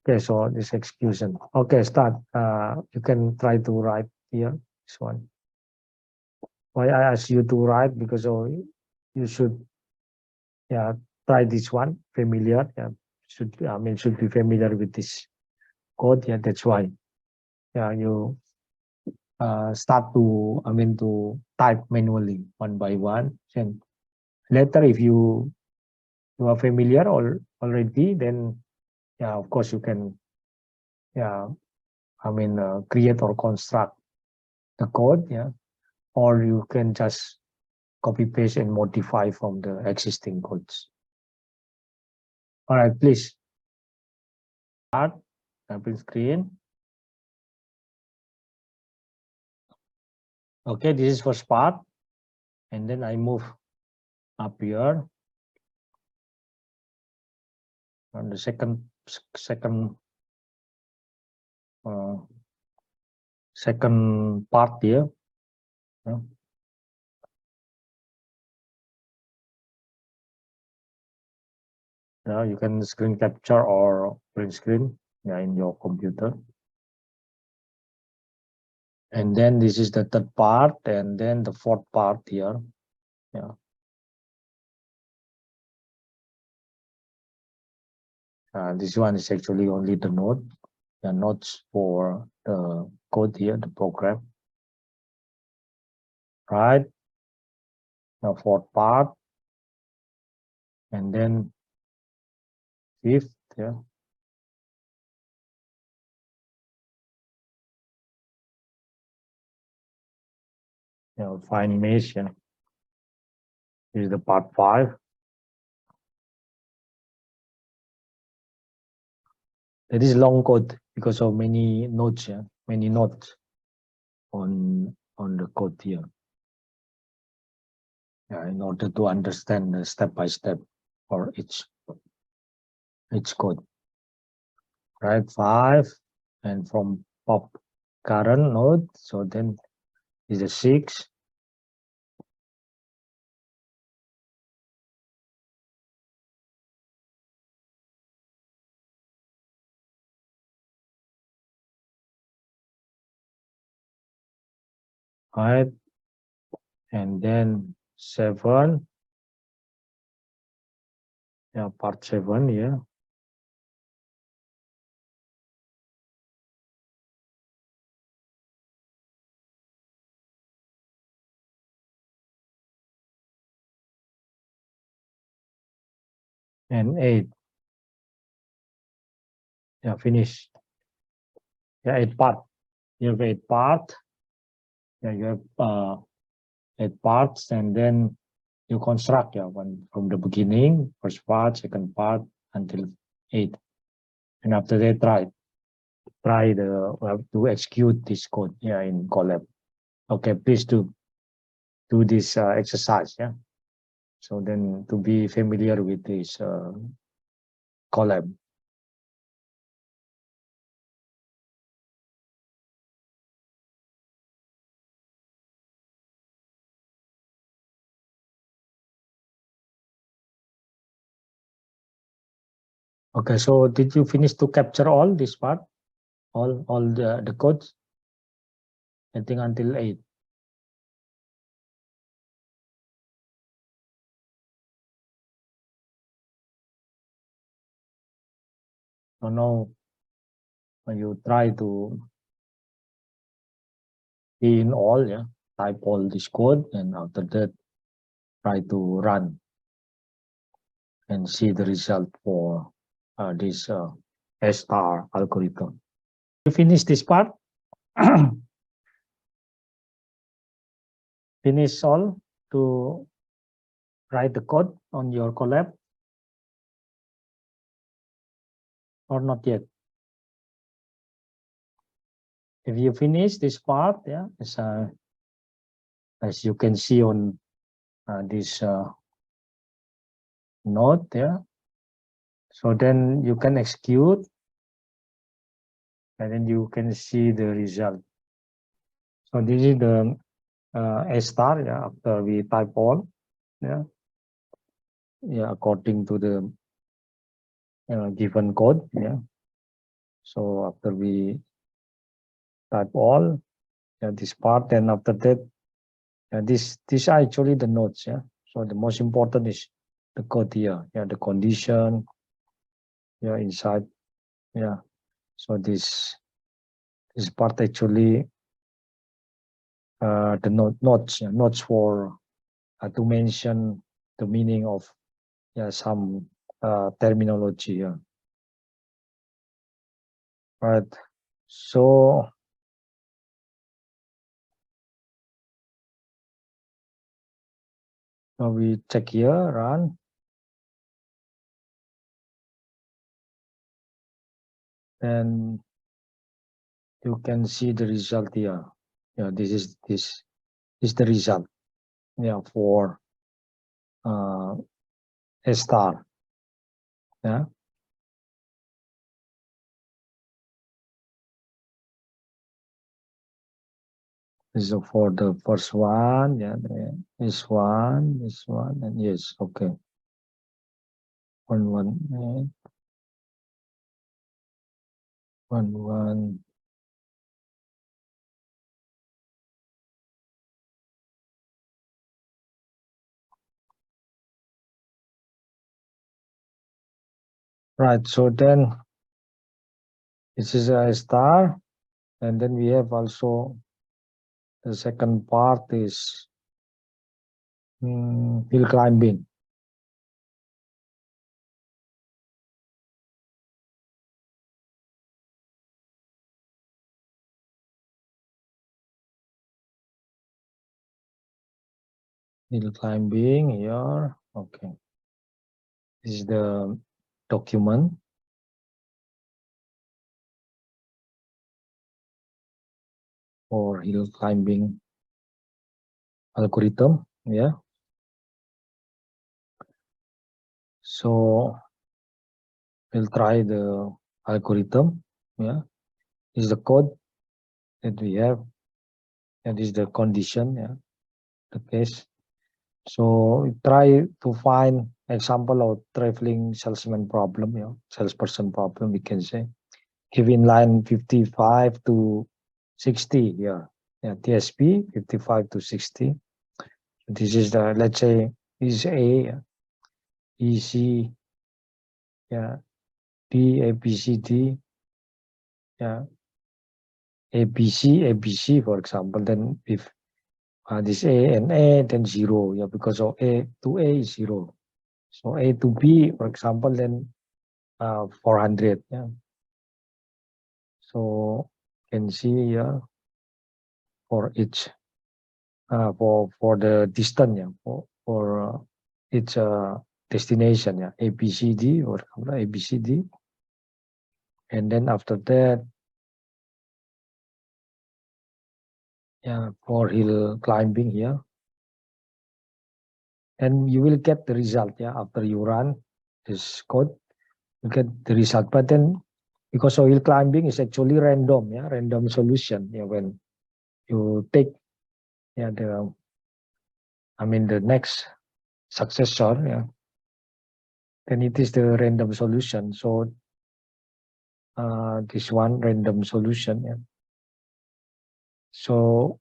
Okay, so this execution. Okay, start. You can try to write here this one. Why I ask you to write, because you should try this one, familiar. Should be familiar with this code. That's why. You start to to type manually one by one. And later, if you are familiar already, then of course you can create or construct the code. Or you can just copy paste and modify from the existing codes. All right, please start open screen. Okay, this is first part, and then I move up here on the second part here. You can screen capture or print screen in your computer. And then this is the third part, and then the fourth part here. This one is actually only the node, the nodes for the code here, the program. Right. Now fourth part, and then fifth. Find mesh. This is the part 5. It is long code because of many nodes, many nodes on the code here. In order to understand the step by step for each code. Right, 5, and from pop current node, so then is a 6. Right, and then 7. Part 7 . And 8. Finish. Yeah, 8 part. You have 8 part. Yeah, you have 8 parts, and then you construct one from the beginning, first part, second part until 8. And after that, try to execute this code in Colab. Okay, please do this exercise. Yeah. So then to be familiar with this Colab. Okay, so did you finish to capture all this part, all the codes? I think until 8. So now when you try to key in all, type all this code, and after that try to run and see the result for this star algorithm. You finish this part. Finish all to write the code on your Colab, or not yet? If you finish this part, as you can see on this node, so then you can execute, and then you can see the result. So this is the A star, after we type all, according to the given code, So after we type all, this part, then after that, this are actually the nodes, So the most important is the code here, the condition, inside, So this part actually the nodes for to mention the meaning of some terminology here. Right. So now we check here, run. And you can see the result here. This is the result. For A star. So for the first one, this one, and yes, okay. 118, 11. Right. So then this is a star, and then we have also the second part is hill climbing. Hill climbing here. Okay. This is the document. For hill climbing algorithm. So we'll try the algorithm. This is the code that we have. And this is the condition. The case. So we try to find example of traveling salesman problem. Salesperson problem, we can say. Given line 55 to 60 here. TSP 55 to 60. This is the, let's say, is A, EC, B, A, B, C, D, A, B, C, for example. Then if this A and A, then 0, because of A to A is 0. So A to B, for example, then 400. So can see here for each for the distance, yeah, for each destination, yeah, ABCD or ABCD, and then after that, yeah, for hill climbing here, and you will get the result, yeah, after you run this code, you get the result. But then because of hill climbing is actually random, yeah, random solution, yeah, when you take, yeah, the next successor, yeah, then it is the random solution. So this one random solution, yeah. So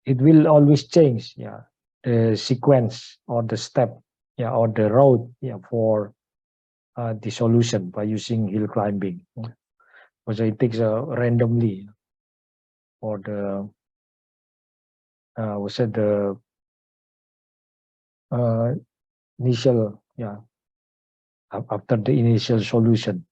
it will always change, yeah, the sequence or the step, yeah, or the road, yeah, for the solution by using hill climbing. Yeah. So it takes randomly for the was it the initial, yeah, after the initial solution.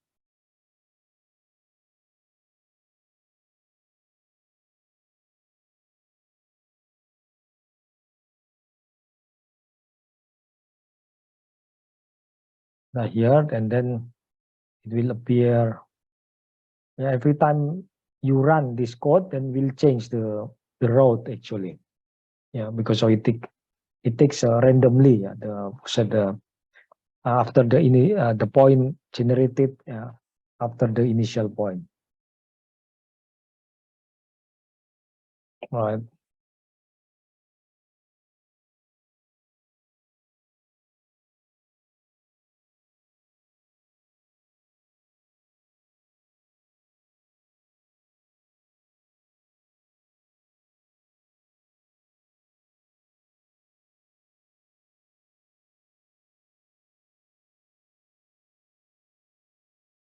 Here, and then it will appear, yeah, every time you run this code, then we'll change the road actually, yeah, because so it takes randomly, yeah, the after the point generated, after the initial point. All right.